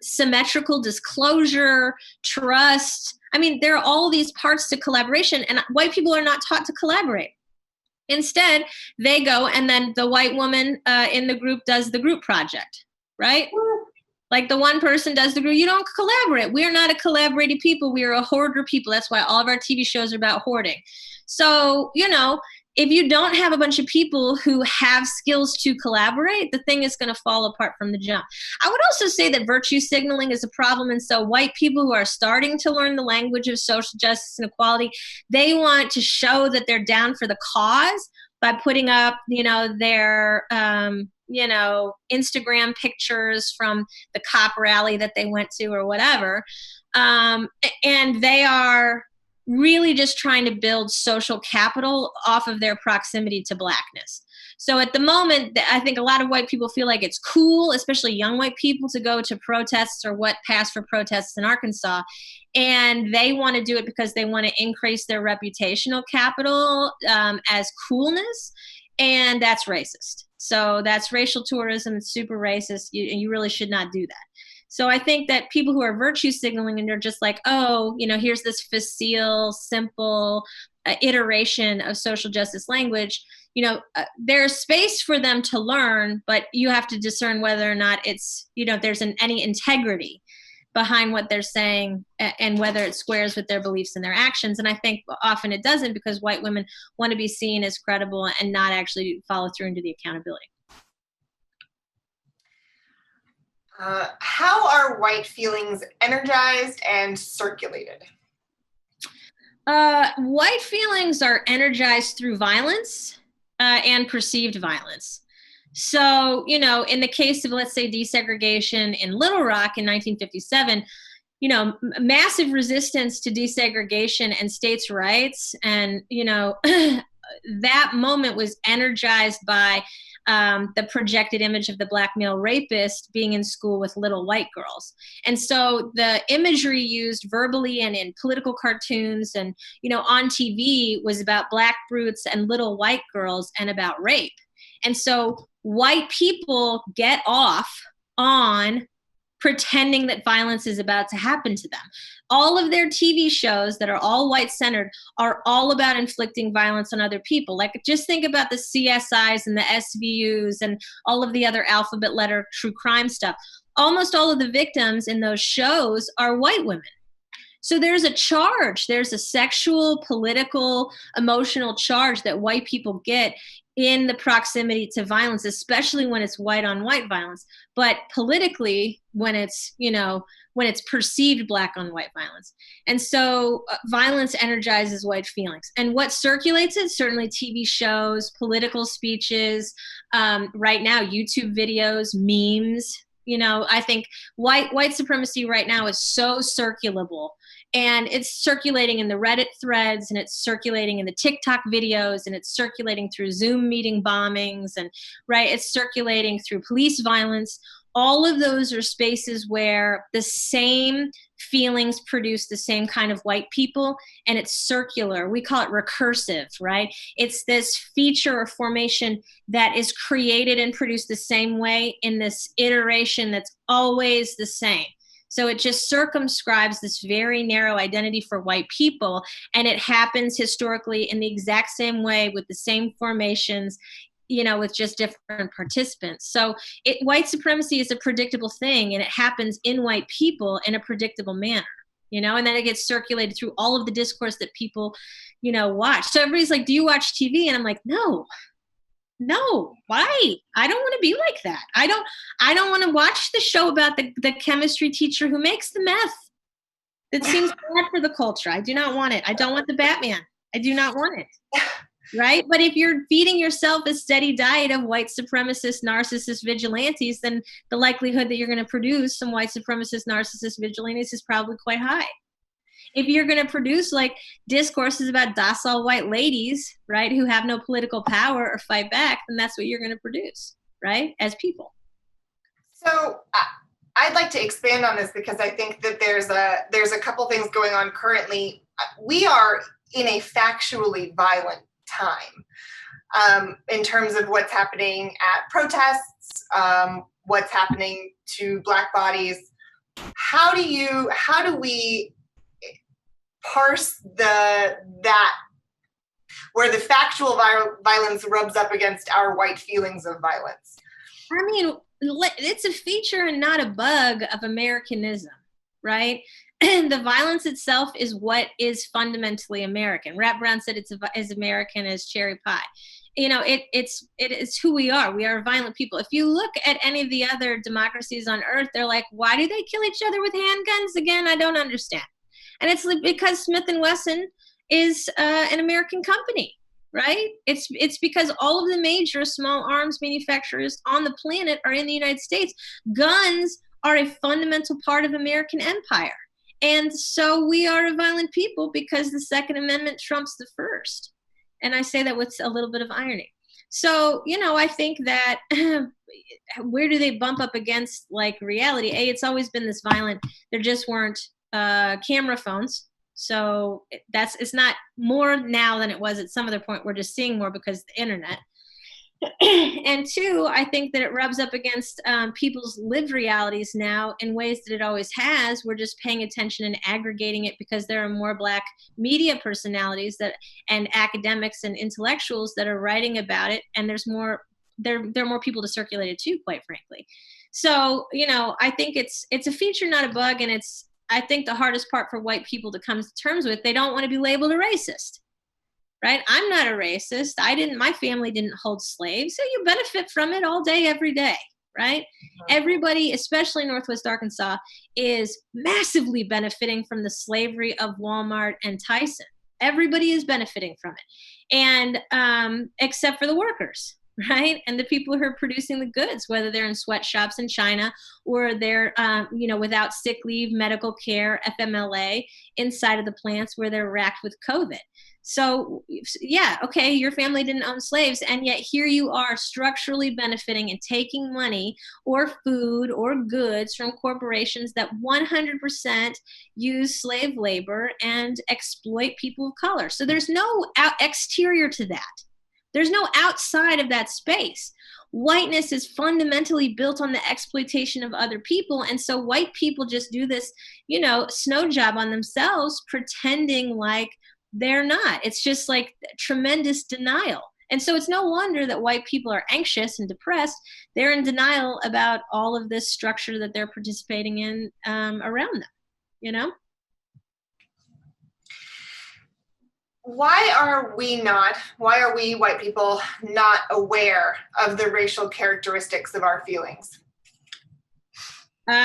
B: symmetrical disclosure, trust. I mean, there are all these parts to collaboration, and white people are not taught to collaborate. Instead, they go and then the white woman in the group does the group project, right? Like the one person does the group. You don't collaborate. We are not a collaborative people. We are a hoarder people. That's why all of our TV shows are about hoarding. So, if you don't have a bunch of people who have skills to collaborate, the thing is going to fall apart from the jump. I would also say that virtue signaling is a problem. And so white people who are starting to learn the language of social justice and equality, they want to show that they're down for the cause by putting up, their, Instagram pictures from the cop rally that they went to or whatever. And they are really just trying to build social capital off of their proximity to Blackness. So at the moment, I think a lot of white people feel like it's cool, especially young white people, to go to protests or what passed for protests in Arkansas. And they want to do it because they want to increase their reputational capital as coolness. And that's racist. So that's racial tourism. It's super racist. You really should not do that. So I think that people who are virtue signaling and they're just like, here's this facile, simple iteration of social justice language, there's space for them to learn, but you have to discern whether or not it's, there's any integrity behind what they're saying and whether it squares with their beliefs and their actions. And I think often it doesn't, because white women want to be seen as credible and not actually follow through into the accountability.
A: How are white feelings energized and circulated?
B: White feelings are energized through violence and perceived violence. So, in the case of, let's say, desegregation in Little Rock in 1957, massive resistance to desegregation and states' rights and, that moment was energized by the projected image of the black male rapist being in school with little white girls. And so the imagery used verbally and in political cartoons and, on TV was about black brutes and little white girls and about rape. And so white people get off on pretending that violence is about to happen to them. All of their TV shows that are all white-centered are all about inflicting violence on other people. Like, just think about the CSIs and the SVUs and all of the other alphabet letter true crime stuff. Almost all of the victims in those shows are white women. So there's a charge, there's a sexual, political, emotional charge that white people get in the proximity to violence, especially when it's white on white violence. But politically, when it's, when it's perceived black on white violence. And so violence energizes white feelings. And what circulates it? Certainly TV shows, political speeches, right now, YouTube videos, memes. I think white supremacy right now is so circulable. And it's circulating in the Reddit threads, and it's circulating in the TikTok videos, and it's circulating through Zoom meeting bombings, and it's circulating through police violence. All of those are spaces where the same feelings produce the same kind of white people, and it's circular. We call it recursive, right? It's this feature or formation that is created and produced the same way in this iteration that's always the same. So it just circumscribes this very narrow identity for white people, and it happens historically in the exact same way with the same formations, with just different participants. So white supremacy is a predictable thing, and it happens in white people in a predictable manner, and then it gets circulated through all of the discourse that people, watch. So everybody's like, do you watch TV? And I'm like, no, why? I don't want to be like that. I don't want to watch the show about the chemistry teacher who makes the meth. It seems bad for the culture. I do not want it. I don't want the Batman. I do not want it. Right? But if you're feeding yourself a steady diet of white supremacist, narcissist vigilantes, then the likelihood that you're going to produce some white supremacist, narcissist vigilantes is probably quite high. If you're going to produce like discourses about docile white ladies, right, who have no political power or fight back, then that's what you're going to produce, right, as people.
A: So I'd like to expand on this because I think that there's a couple things going on currently. We are in a factually violent time in terms of what's happening at protests, what's happening to Black bodies. How do we parse that where the factual violence rubs up against our white feelings of violence?
B: I mean, it's a feature and not a bug of Americanism, right? And the violence itself is what is fundamentally American. Rat Brown said it's as American as cherry pie. It is who we are. We are violent people. If you look at any of the other democracies on earth, they're like, why do they kill each other with handguns again? I don't understand. And it's because Smith & Wesson is an American company, right? It's because all of the major small arms manufacturers on the planet are in the United States. Guns are a fundamental part of American empire. And so we are a violent people because the Second Amendment trumps the First. And I say that with a little bit of irony. So, I think that where do they bump up against like reality? It's always been this violent. There just weren't camera phones. So it's not more now than it was at some other point. We're just seeing more because of the internet. And two, I think that it rubs up against people's lived realities now in ways that it always has. We're just paying attention and aggregating it because there are more Black media personalities and academics and intellectuals that are writing about it, and there's more. There are more people to circulate it too, quite frankly. So I think it's a feature, not a bug, and I think the hardest part for white people to come to terms with. They don't want to be labeled a racist. Right? I'm not a racist. My family didn't hold slaves. So you benefit from it all day, every day, right? Mm-hmm. Everybody, especially Northwest Arkansas, is massively benefiting from the slavery of Walmart and Tyson. Everybody is benefiting from it. And except for the workers, right? And the people who are producing the goods, whether they're in sweatshops in China or they're, without sick leave, medical care, FMLA, inside of the plants where they're racked with COVID. So yeah, okay, your family didn't own slaves, and yet here you are structurally benefiting and taking money or food or goods from corporations that 100% use slave labor and exploit people of color. So there's no exterior to that. There's no outside of that space. Whiteness is fundamentally built on the exploitation of other people. And so white people just do this, snow job on themselves, pretending like they're not. It's just like tremendous denial. And so it's no wonder that white people are anxious and depressed. They're in denial about all of this structure that they're participating in around them,
A: Why are we white people not aware of the racial characteristics of our feelings?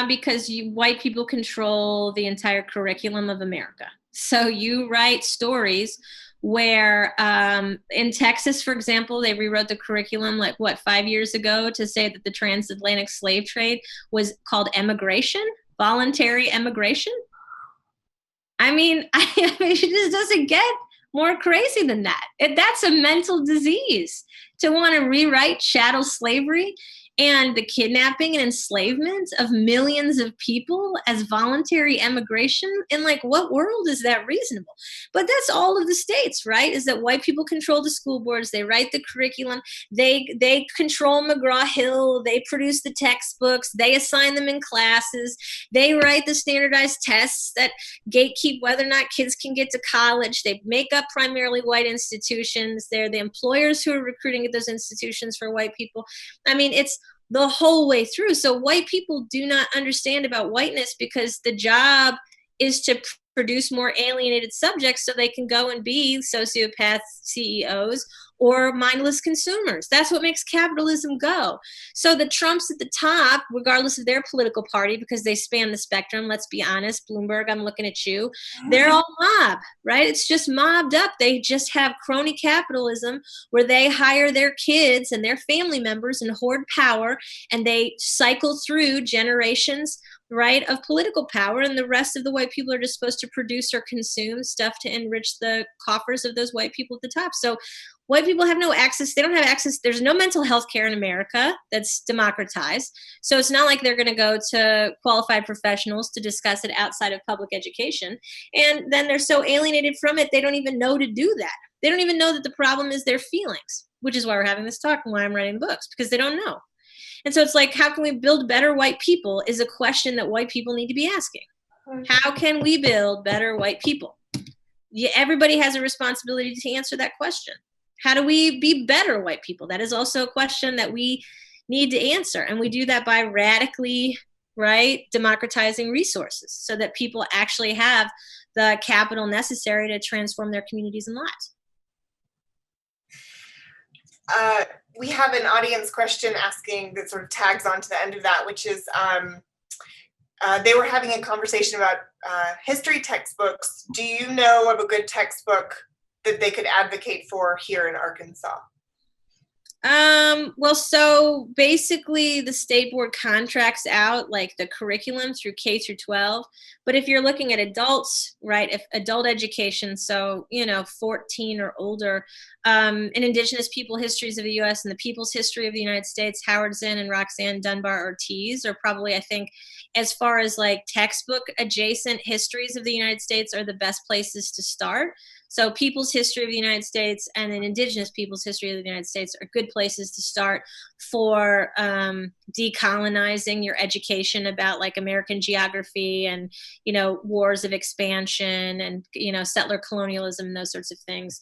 B: Because white people control the entire curriculum of America. So you write stories where in Texas, for example, they rewrote the curriculum 5 years ago to say that the transatlantic slave trade was called emigration, voluntary emigration. I mean, it just doesn't get more crazy than that. That's a mental disease to want to rewrite chattel slavery and the kidnapping and enslavement of millions of people as voluntary emigration. In what world is that reasonable? But that's all of the states, right? Is that white people control the school boards, they write the curriculum, they control McGraw-Hill, they produce the textbooks, they assign them in classes, they write the standardized tests that gatekeep whether or not kids can get to college. They make up primarily white institutions. They're the employers who are recruiting at those institutions for white people. I mean, it's the whole way through. So white people do not understand about whiteness because the job is to produce more alienated subjects so they can go and be sociopath CEOs or mindless consumers. That's what makes capitalism go. So the Trumps at the top, regardless of their political party, because they span the spectrum, let's be honest, Bloomberg, I'm looking at you, they're all mob, right? It's just mobbed up. They just have crony capitalism where they hire their kids and their family members and hoard power, and they cycle through generations, right, of political power, and the rest of the white people are just supposed to produce or consume stuff to enrich the coffers of those white people at the top. So white people have no access. They don't have access. There's no mental health care in America that's democratized. So it's not like they're going to go to qualified professionals to discuss it outside of public education. And then they're so alienated from it, they don't even know to do that. They don't even know that the problem is their feelings, which is why we're having this talk and why I'm writing books, because they don't know. And so it's like, how can we build better white people is a question that white people need to be asking. How can we build better white people? Yeah, everybody has a responsibility to answer that question. How do we be better white people? That is also a question that we need to answer. And we do that by radically, right, democratizing resources so that people actually have the capital necessary to transform their communities and lives.
A: We have an audience question asking that sort of tags on to the end of that, which is they were having a conversation about history textbooks. Do you know of a good textbook that they could advocate for here in Arkansas?
B: Well, so basically the state board contracts out the curriculum through K through 12. But if you're looking at adults, right, if adult education, so, 14 or older, in Indigenous People Histories of the U.S. and the People's History of the United States, Howard Zinn and Roxanne Dunbar Ortiz are probably, I think, as far as textbook adjacent histories of the United States are the best places to start. So People's History of the United States and then Indigenous People's History of the United States are good places to start for decolonizing your education about American geography and, wars of expansion and, settler colonialism and those sorts of things.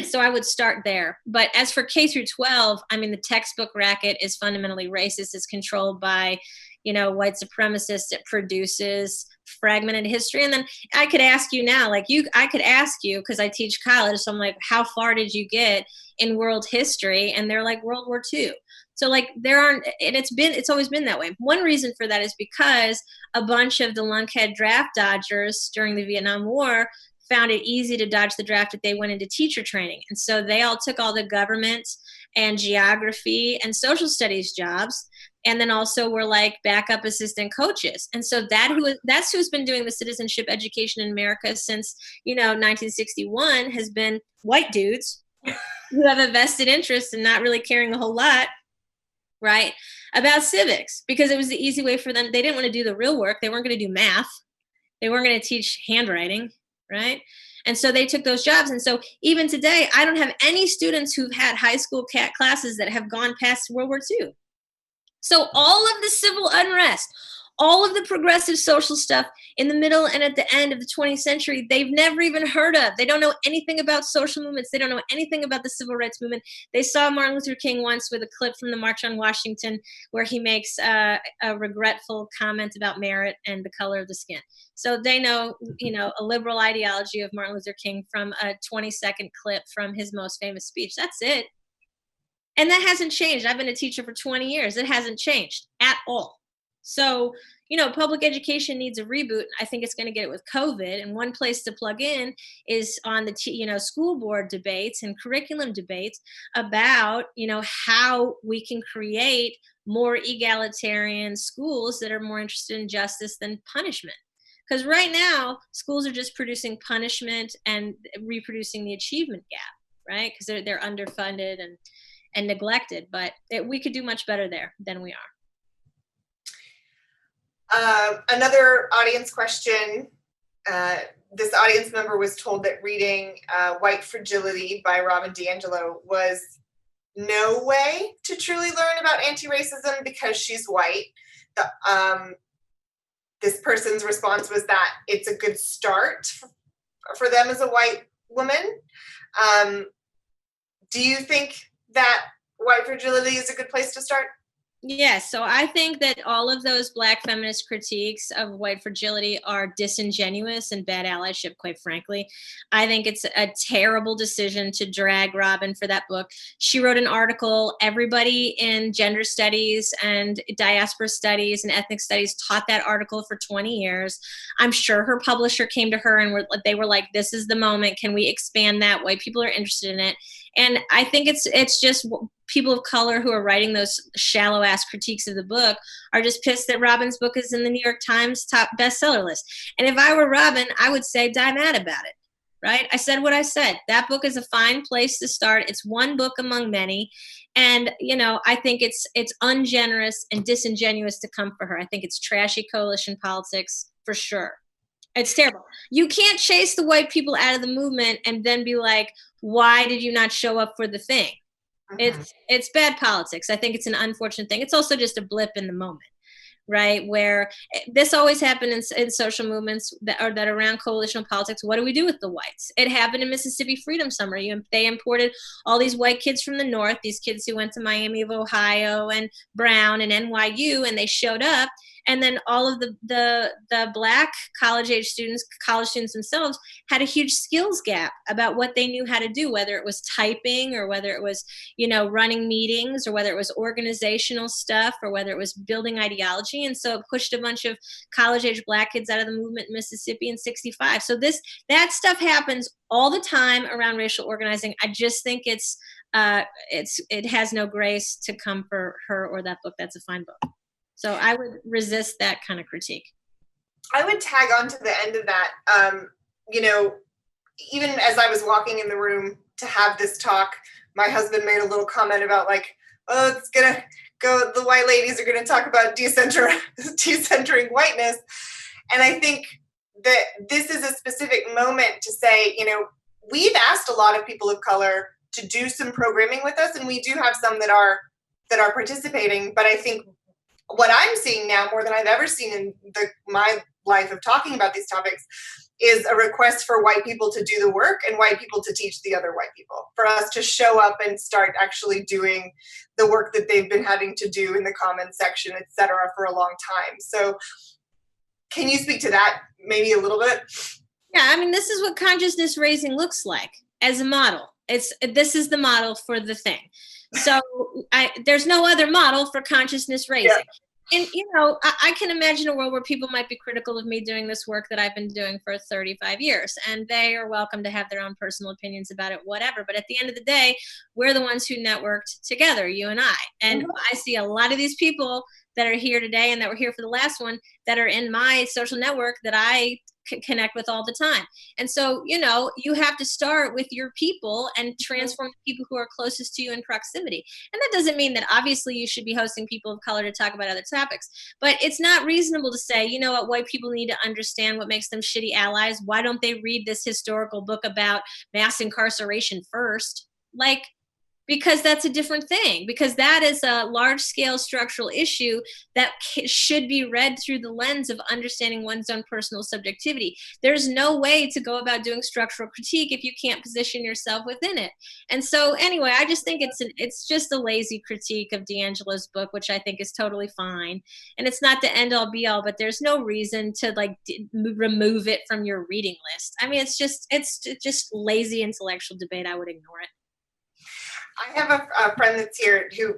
B: So I would start there. But as for K through 12, I mean, the textbook racket is fundamentally racist. It's controlled by, white supremacists. It produces fragmented history. And then I could ask you now, I could ask you, because I teach college, so I'm like, how far did you get in world history? And they're like, World War II. So there aren't, and it's always been that way. One reason for that is because a bunch of the lunkhead draft dodgers during the Vietnam War found it easy to dodge the draft if they went into teacher training. And so they all took all the government and geography and social studies jobs. And then also were like backup assistant coaches. And so that's who's been doing the citizenship education in America since, 1961, has been white dudes who have a vested interest in not really caring a whole lot, right, about civics, because it was the easy way for them. They didn't want to do the real work. They weren't going to do math. They weren't going to teach handwriting, right? And so they took those jobs. And so even today, I don't have any students who've had high school classes that have gone past World War II. So all of the civil unrest, all of the progressive social stuff in the middle and at the end of the 20th century, they've never even heard of. They don't know anything about social movements. They don't know anything about the civil rights movement. They saw Martin Luther King once with a clip from the March on Washington where he makes a regretful comment about merit and the color of the skin. So they know, a liberal ideology of Martin Luther King from a 20-second clip from his most famous speech. That's it. And that hasn't changed. I've been a teacher for 20 years. It hasn't changed at all. So, public education needs a reboot. I think it's going to get it with COVID. And one place to plug in is on the, school board debates and curriculum debates about, how we can create more egalitarian schools that are more interested in justice than punishment. Because right now, schools are just producing punishment and reproducing the achievement gap, right? Because they're underfunded and neglected, but we could do much better there than we
A: are. Another audience question. This audience member was told that reading White Fragility by Robin DiAngelo was no way to truly learn about anti-racism because she's white. This person's response was that it's a good start for them as a white woman. Do you think that White Fragility is a good place to start?
B: Yes. So I think that all of those Black feminist critiques of White Fragility are disingenuous and bad allyship, quite frankly. I think it's a terrible decision to drag Robin for that book. She wrote an article. Everybody in gender studies and diaspora studies and ethnic studies taught that article for 20 years. I'm sure her publisher came to her and they were like, this is the moment. Can we expand that? White people are interested in it. And I think it's just people of color who are writing those shallow ass critiques of the book are just pissed that Robin's book is in the New York Times top bestseller list. And if I were Robin, I would say die mad about it, right? I said what I said. That book is a fine place to start. It's one book among many. And, I think it's ungenerous and disingenuous to come for her. I think it's trashy coalition politics for sure. It's terrible. You can't chase the white people out of the movement and then be like, why did you not show up for the thing? Mm-hmm. It's bad politics. I think it's an unfortunate thing. It's also just a blip in the moment, right? Where this always happened in social movements that are around coalitional politics. What do we do with the whites? It happened in Mississippi Freedom Summer. They imported all these white kids from the North, these kids who went to Miami of Ohio and Brown and NYU, and they showed up. And then all of the Black college students themselves had a huge skills gap about what they knew how to do, whether it was typing or whether it was, running meetings or whether it was organizational stuff or whether it was building ideology. And so it pushed a bunch of college-age Black kids out of the movement in Mississippi in '65. So that stuff happens all the time around racial organizing. I just think it has no grace to come for her or that book. That's a fine book. So I would resist that kind of critique.
A: I would tag on to the end of that. Even as I was walking in the room to have this talk, my husband made a little comment about like, oh, it's going to go, the white ladies are going to talk about decentering whiteness. And I think that this is a specific moment to say, we've asked a lot of people of color to do some programming with us, and we do have some that are participating, but I think what I'm seeing now more than I've ever seen in my life of talking about these topics is a request for white people to do the work and white people to teach the other white people, for us to show up and start actually doing the work that they've been having to do in the comment section, et cetera, for a long time. So can you speak to that maybe a little bit?
B: Yeah, I mean, this is what consciousness raising looks like as a model. This is the model for the thing. So there's no other model for consciousness raising. And, I can imagine a world where people might be critical of me doing this work that I've been doing for 35 years, and they are welcome to have their own personal opinions about it, whatever. But at the end of the day, we're the ones who networked together, you and I. And I see a lot of these people that are here today and that were here for the last one that are in my social network that I connect with all the time. And so, you have to start with your people and transform the people who are closest to you in proximity. And that doesn't mean that obviously you should be hosting people of color to talk about other topics, but it's not reasonable to say, you know what, white people need to understand what makes them shitty allies. Why don't they read this historical book about mass incarceration first? Because that's a different thing, because that is a large scale structural issue that should be read through the lens of understanding one's own personal subjectivity. There's no way to go about doing structural critique if you can't position yourself within it. And so anyway, I just think it's just a lazy critique of DiAngelo's book, which I think is totally fine. And it's not the end all be all, but there's no reason to remove it from your reading list. I mean, it's just lazy intellectual debate. I would ignore it.
A: I have a friend that's here who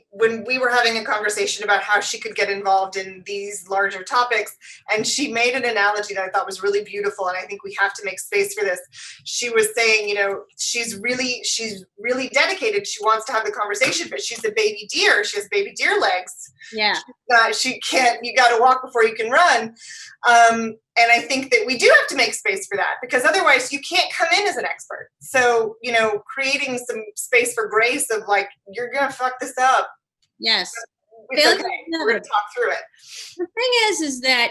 A: when we were having a conversation about how she could get involved in these larger topics, and she made an analogy that I thought was really beautiful, and I think we have to make space for this. She was saying, she's really dedicated. She wants to have the conversation, but she's a baby deer. She has baby deer legs.
B: Yeah.
A: She can't, you got to walk before you can run. And I think that we do have to make space for that, because otherwise you can't come in as an expert. So, creating some space for grace of you're going to fuck this up.
B: Yes.
A: It's okay. We're going to talk through it.
B: The thing is that,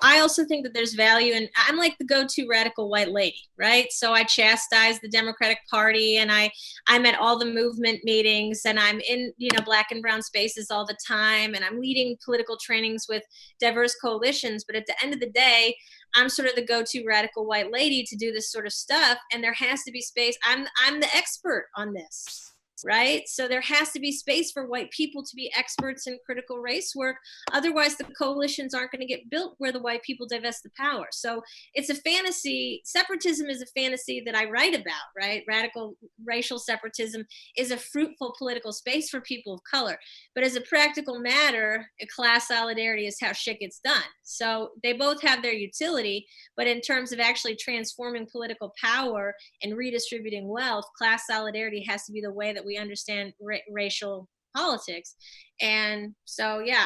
B: I also think that there's value in, I'm like the go-to radical white lady, right? So I chastise the Democratic Party, and I'm at all the movement meetings, and I'm in, black and brown spaces all the time, and I'm leading political trainings with diverse coalitions. But at the end of the day, I'm sort of the go-to radical white lady to do this sort of stuff. And there has to be space. I'm the expert on this. Right? So there has to be space for white people to be experts in critical race work. Otherwise, the coalitions aren't going to get built where the white people divest the power. So it's a fantasy. Separatism is a fantasy that I write about, right? Radical racial separatism is a fruitful political space for people of color. But as a practical matter, class solidarity is how shit gets done. So they both have their utility, but in terms of actually transforming political power and redistributing wealth, class solidarity has to be the way that we understand racial politics. And so, yeah,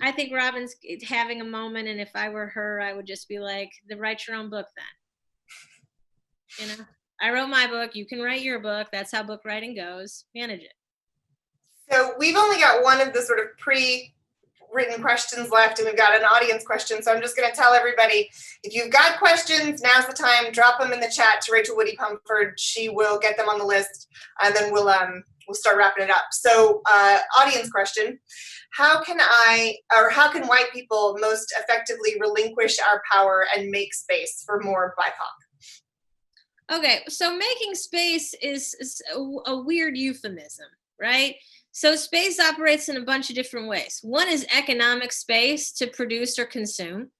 B: I think Robin's having a moment, and if I were her, I would just be like, write your own book then. I wrote my book, you can write your book. That's how book writing goes. Manage it.
A: So we've only got one of the sort of pre-written questions left, and we've got an audience question. So I'm just going to tell everybody, if you've got questions, now's the time. Drop them in the chat to Rachel Woody Pumford. She will get them on the list, and then we'll start wrapping it up. So audience question: how can white people most effectively relinquish our power and make space for more BIPOC?
B: Okay, so making space is a weird euphemism, right? So space operates in a bunch of different ways. One is economic space to produce or consume.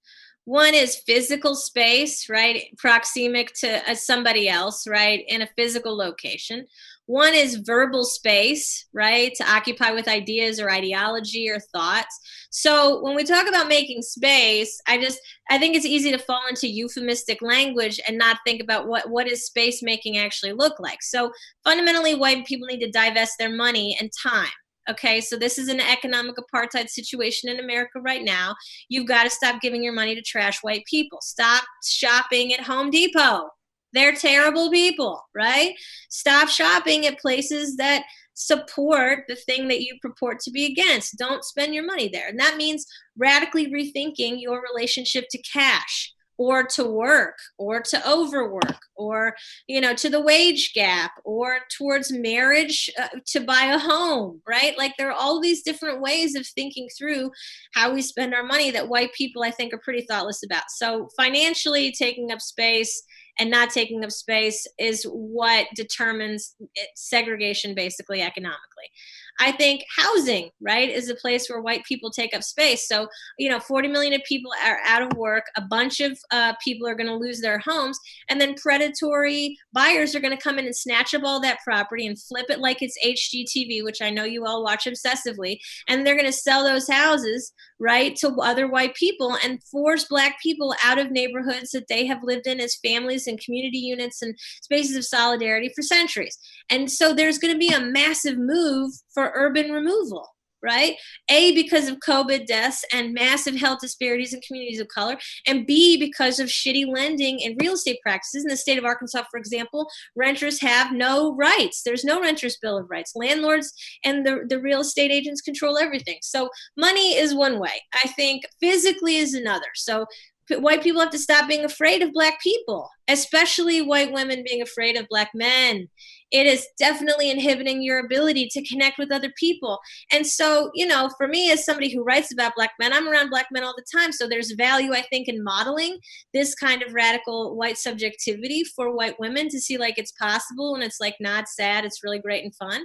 B: One is physical space, right? Proxemic to somebody else, right? In a physical location. One is verbal space, right? To occupy with ideas or ideology or thoughts. So when we talk about making space, I think it's easy to fall into euphemistic language and not think about what does space making actually look like. So fundamentally, white people need to divest their money and time. Okay, so this is an economic apartheid situation in America right now. You've got to stop giving your money to trash white people. Stop shopping at Home Depot. They're terrible people, right? Stop shopping at places that support the thing that you purport to be against. Don't spend your money there. And that means radically rethinking your relationship to cash, or to work, or to overwork, or, to the wage gap, or towards marriage, to buy a home, right? There are all these different ways of thinking through how we spend our money that white people, I think, are pretty thoughtless about. So financially taking up space and not taking up space is what determines segregation, basically, economically. I think housing, right, is a place where white people take up space. So, 40 million of people are out of work. A bunch of people are going to lose their homes. And then predatory buyers are going to come in and snatch up all that property and flip it like it's HGTV, which I know you all watch obsessively, and they're going to sell those houses, right, to other white people and force Black people out of neighborhoods that they have lived in as families and community units and spaces of solidarity for centuries. And so there's going to be a massive move for urban removal, right? A, because of COVID deaths and massive health disparities in communities of color, and B, because of shitty lending and real estate practices. In the state of Arkansas, for example, renters have no rights. There's no renters' bill of rights. Landlords and the real estate agents control everything. So money is one way. I think physically is another. So white people have to stop being afraid of Black people, especially white women being afraid of Black men. It is definitely inhibiting your ability to connect with other people. And so, you know, for me, as somebody who writes about Black men, I'm around Black men all the time. So there's value, I think, in modeling this kind of radical white subjectivity for white women to see like it's possible and it's like not sad. It's really great and fun.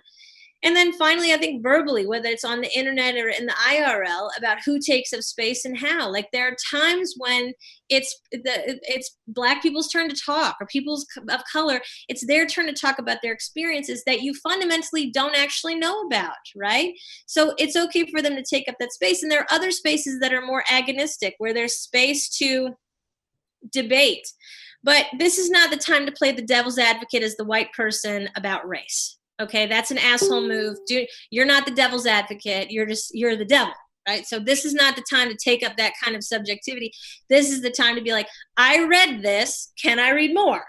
B: And then finally, I think verbally, whether it's on the internet or in the IRL, about who takes up space and how. Like there are times when it's Black people's turn to talk, or people's of color, it's their turn to talk about their experiences that you fundamentally don't actually know about, right? So it's okay for them to take up that space. And there are other spaces that are more agonistic, where there's space to debate. But this is not the time to play the devil's advocate as the white person about race. Okay, that's an asshole move. You're not the devil's advocate. You're the devil, right? So this is not the time to take up that kind of subjectivity. This is the time to be like, I read this. Can I read more?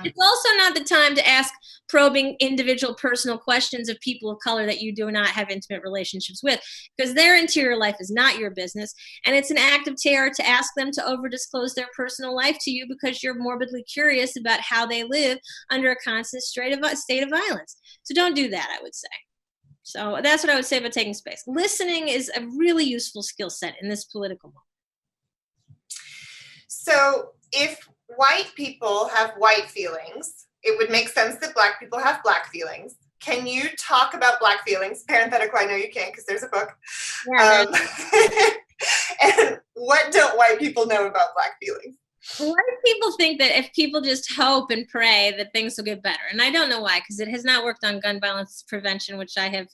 B: It's also not the time to ask probing individual personal questions of people of color that you do not have intimate relationships with, because their interior life is not your business. And it's an act of terror to ask them to over disclose their personal life to you because you're morbidly curious about how they live under a constant state of violence. So don't do that, I would say. So that's what I would say about taking space. Listening is a really useful skill set in this political moment.
A: So if white people have white feelings, it would make sense that Black people have Black feelings. Can you talk about Black feelings? Parenthetical, I know you can't because there's a book.
B: Yeah,
A: and what don't white people know about Black feelings?
B: White people think that if people just hope and pray that things will get better. And I don't know why, because it has not worked on gun violence prevention, which I have,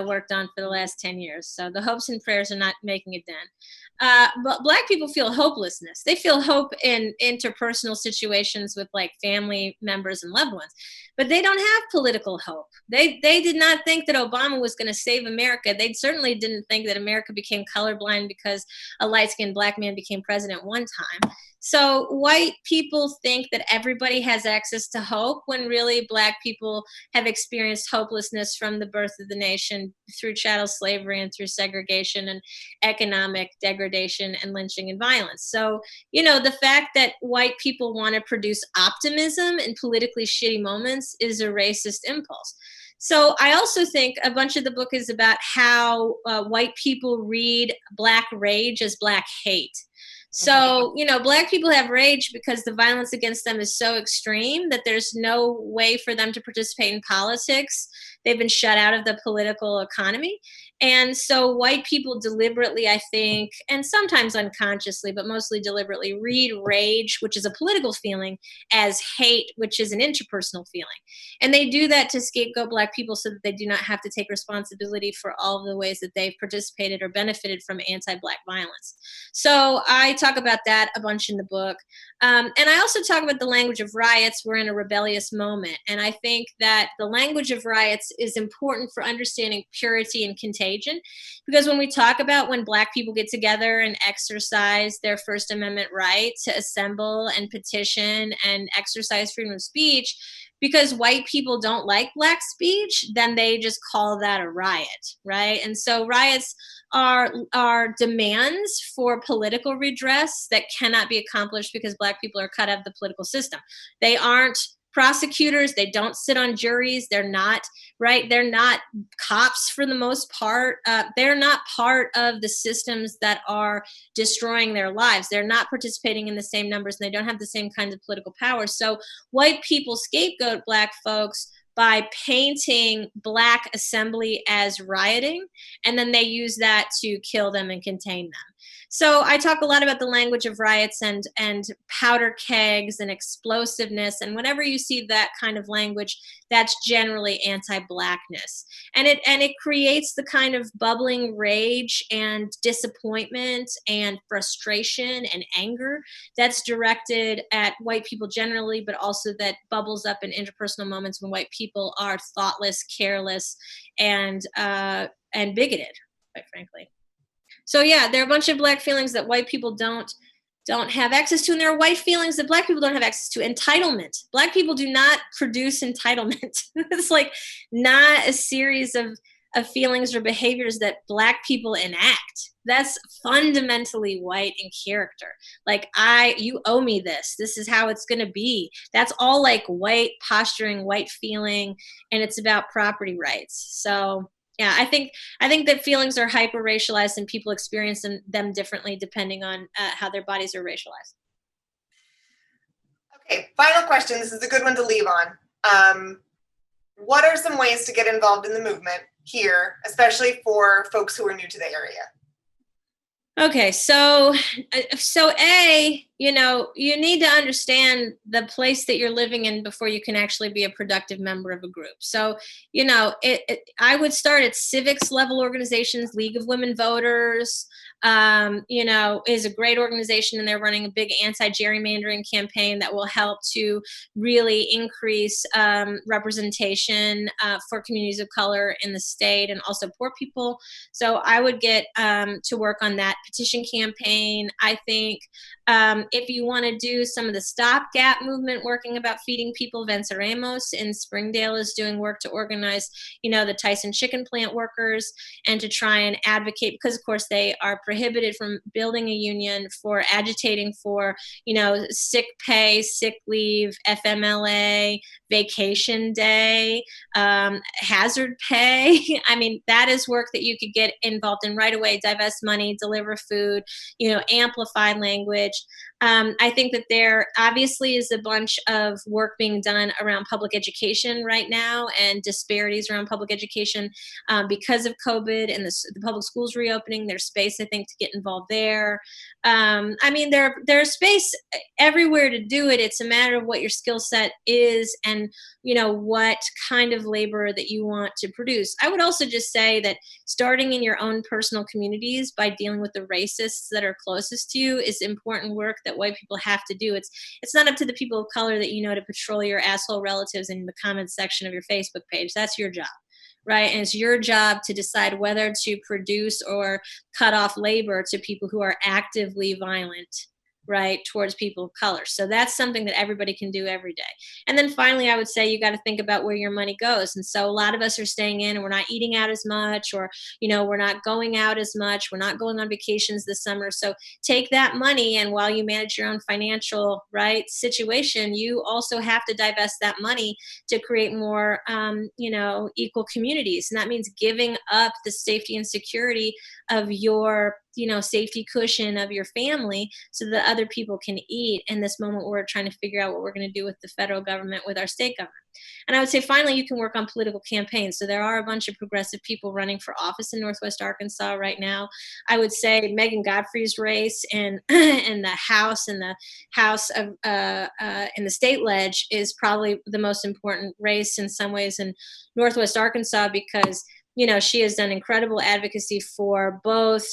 B: worked on for the last 10 years. So the hopes and prayers are not making a dent. But Black people feel hopelessness. They feel hope in interpersonal situations with like family members and loved ones, but they don't have political hope. They did not think that Obama was going to save America. They certainly didn't think that America became colorblind because a light-skinned Black man became president one time. So white people think that everybody has access to hope, when really Black people have experienced hopelessness from the birth of the nation through chattel slavery and through segregation and economic degradation and lynching and violence. So, the fact that white people want to produce optimism in politically shitty moments is a racist impulse. So I also think a bunch of the book is about how white people read Black rage as Black hate. So, Black people have rage because the violence against them is so extreme that there's no way for them to participate in politics. They've been shut out of the political economy. And so white people deliberately, I think, and sometimes unconsciously, but mostly deliberately, read rage, which is a political feeling, as hate, which is an interpersonal feeling. And they do that to scapegoat Black people so that they do not have to take responsibility for all of the ways that they've participated or benefited from anti-Black violence. So I talk about that a bunch in the book. And I also talk about the language of riots. We're in a rebellious moment. And I think that the language of riots is important for understanding purity and contagion. Because when we talk about when Black people get together and exercise their First Amendment right to assemble and petition and exercise freedom of speech, because white people don't like Black speech, then they just call that a riot, right? And so riots are demands for political redress that cannot be accomplished because Black people are cut out of the political system. They aren't prosecutors. They don't sit on juries. They're not, right? They're not cops for the most part. They're not part of the systems that are destroying their lives. They're not participating in the same numbers, and they don't have the same kinds of political power. So white people scapegoat Black folks by painting Black assembly as rioting, and then they use that to kill them and contain them. So I talk a lot about the language of riots and powder kegs and explosiveness. And whenever you see that kind of language, that's generally anti-Blackness. And it creates the kind of bubbling rage and disappointment and frustration and anger that's directed at white people generally, but also that bubbles up in interpersonal moments when white people are thoughtless, careless, and bigoted, quite frankly. So yeah, there are a bunch of Black feelings that white people don't have access to, and there are white feelings that Black people don't have access to. Entitlement. Black people do not produce entitlement. It's like not a series of feelings or behaviors that Black people enact. That's fundamentally white in character. Like, you owe me this. This is how it's going to be. That's all like white posturing, white feeling, and it's about property rights. So yeah, I think that feelings are hyper racialized and people experience them differently depending on how their bodies are racialized.
A: Okay, final question. This is a good one to leave on. What are some ways to get involved in the movement here, especially for folks who are new to the area?
B: Okay, so you need to understand the place that you're living in before you can actually be a productive member of a group. So, I would start at civics level organizations. League of Women Voters, is a great organization, and they're running a big anti-gerrymandering campaign that will help to really increase representation for communities of color in the state and also poor people. So I would get to work on that petition campaign. I think if you want to do some of the stopgap movement, working about feeding people, Venceremos in Springdale is doing work to organize, the Tyson chicken plant workers and to try and advocate, because of course they are prohibited from building a union, for agitating for, sick pay, sick leave, FMLA, vacation day, hazard pay. I mean, that is work that you could get involved in right away. Divest money, deliver food, amplify language. I think that there obviously is a bunch of work being done around public education right now, and disparities around public education because of COVID and the public schools reopening. There's space, I think, to get involved there. There's space everywhere to do it. It's a matter of what your skill set is and what kind of labor that you want to produce. I would also just say that starting in your own personal communities by dealing with the racists that are closest to you is important work that white people have to do. It's not up to the people of color that to patrol your asshole relatives in the comments section of your Facebook page. That's your job. Right. And it's your job to decide whether to produce or cut off labor to people who are actively violent, right, towards people of color. So that's something that everybody can do every day. And then finally, I would say you got to think about where your money goes. And so a lot of us are staying in and we're not eating out as much, or, we're not going out as much. We're not going on vacations this summer. So take that money, and while you manage your own financial, right, situation, you also have to divest that money to create more, equal communities. And that means giving up the safety and security of your safety cushion of your family so that other people can eat in this moment where we're trying to figure out what we're going to do with the federal government, with our state government. And I would say, finally, you can work on political campaigns. So there are a bunch of progressive people running for office in Northwest Arkansas right now. I would say Megan Godfrey's race in the House and the House of in the state ledge is probably the most important race in some ways in Northwest Arkansas, because she has done incredible advocacy for both,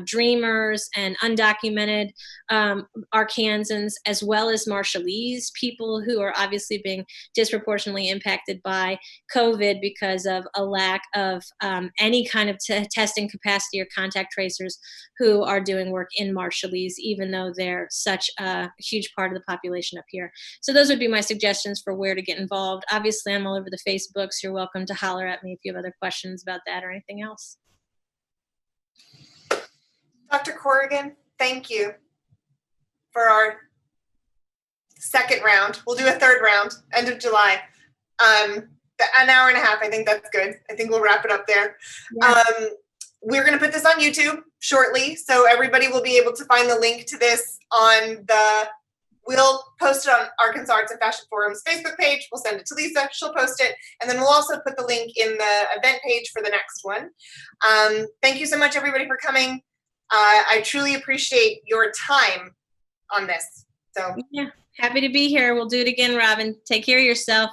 B: dreamers and undocumented Arkansans, as well as Marshallese, people who are obviously being disproportionately impacted by COVID because of a lack of any kind of testing capacity or contact tracers, who are doing work in Marshallese, even though they're such a huge part of the population up here. So those would be my suggestions for where to get involved. Obviously, I'm all over the Facebooks. You're welcome to holler at me if you have other questions about that or anything else.
A: Dr. Corrigan, thank you for our second round. We'll do a third round, end of July. An hour and a half, I think that's good. I think we'll wrap it up there. Yeah. We're going to put this on YouTube shortly, so everybody will be able to find the link to this on we'll post it on Arkansas Arts and Fashion Forum's Facebook page. We'll send it to Lisa. She'll post it. And then we'll also put the link in the event page for the next one. Thank you so much, everybody, for coming. I truly appreciate your time on this. So
B: yeah, happy to be here. We'll do it again, Robin. Take care of yourself.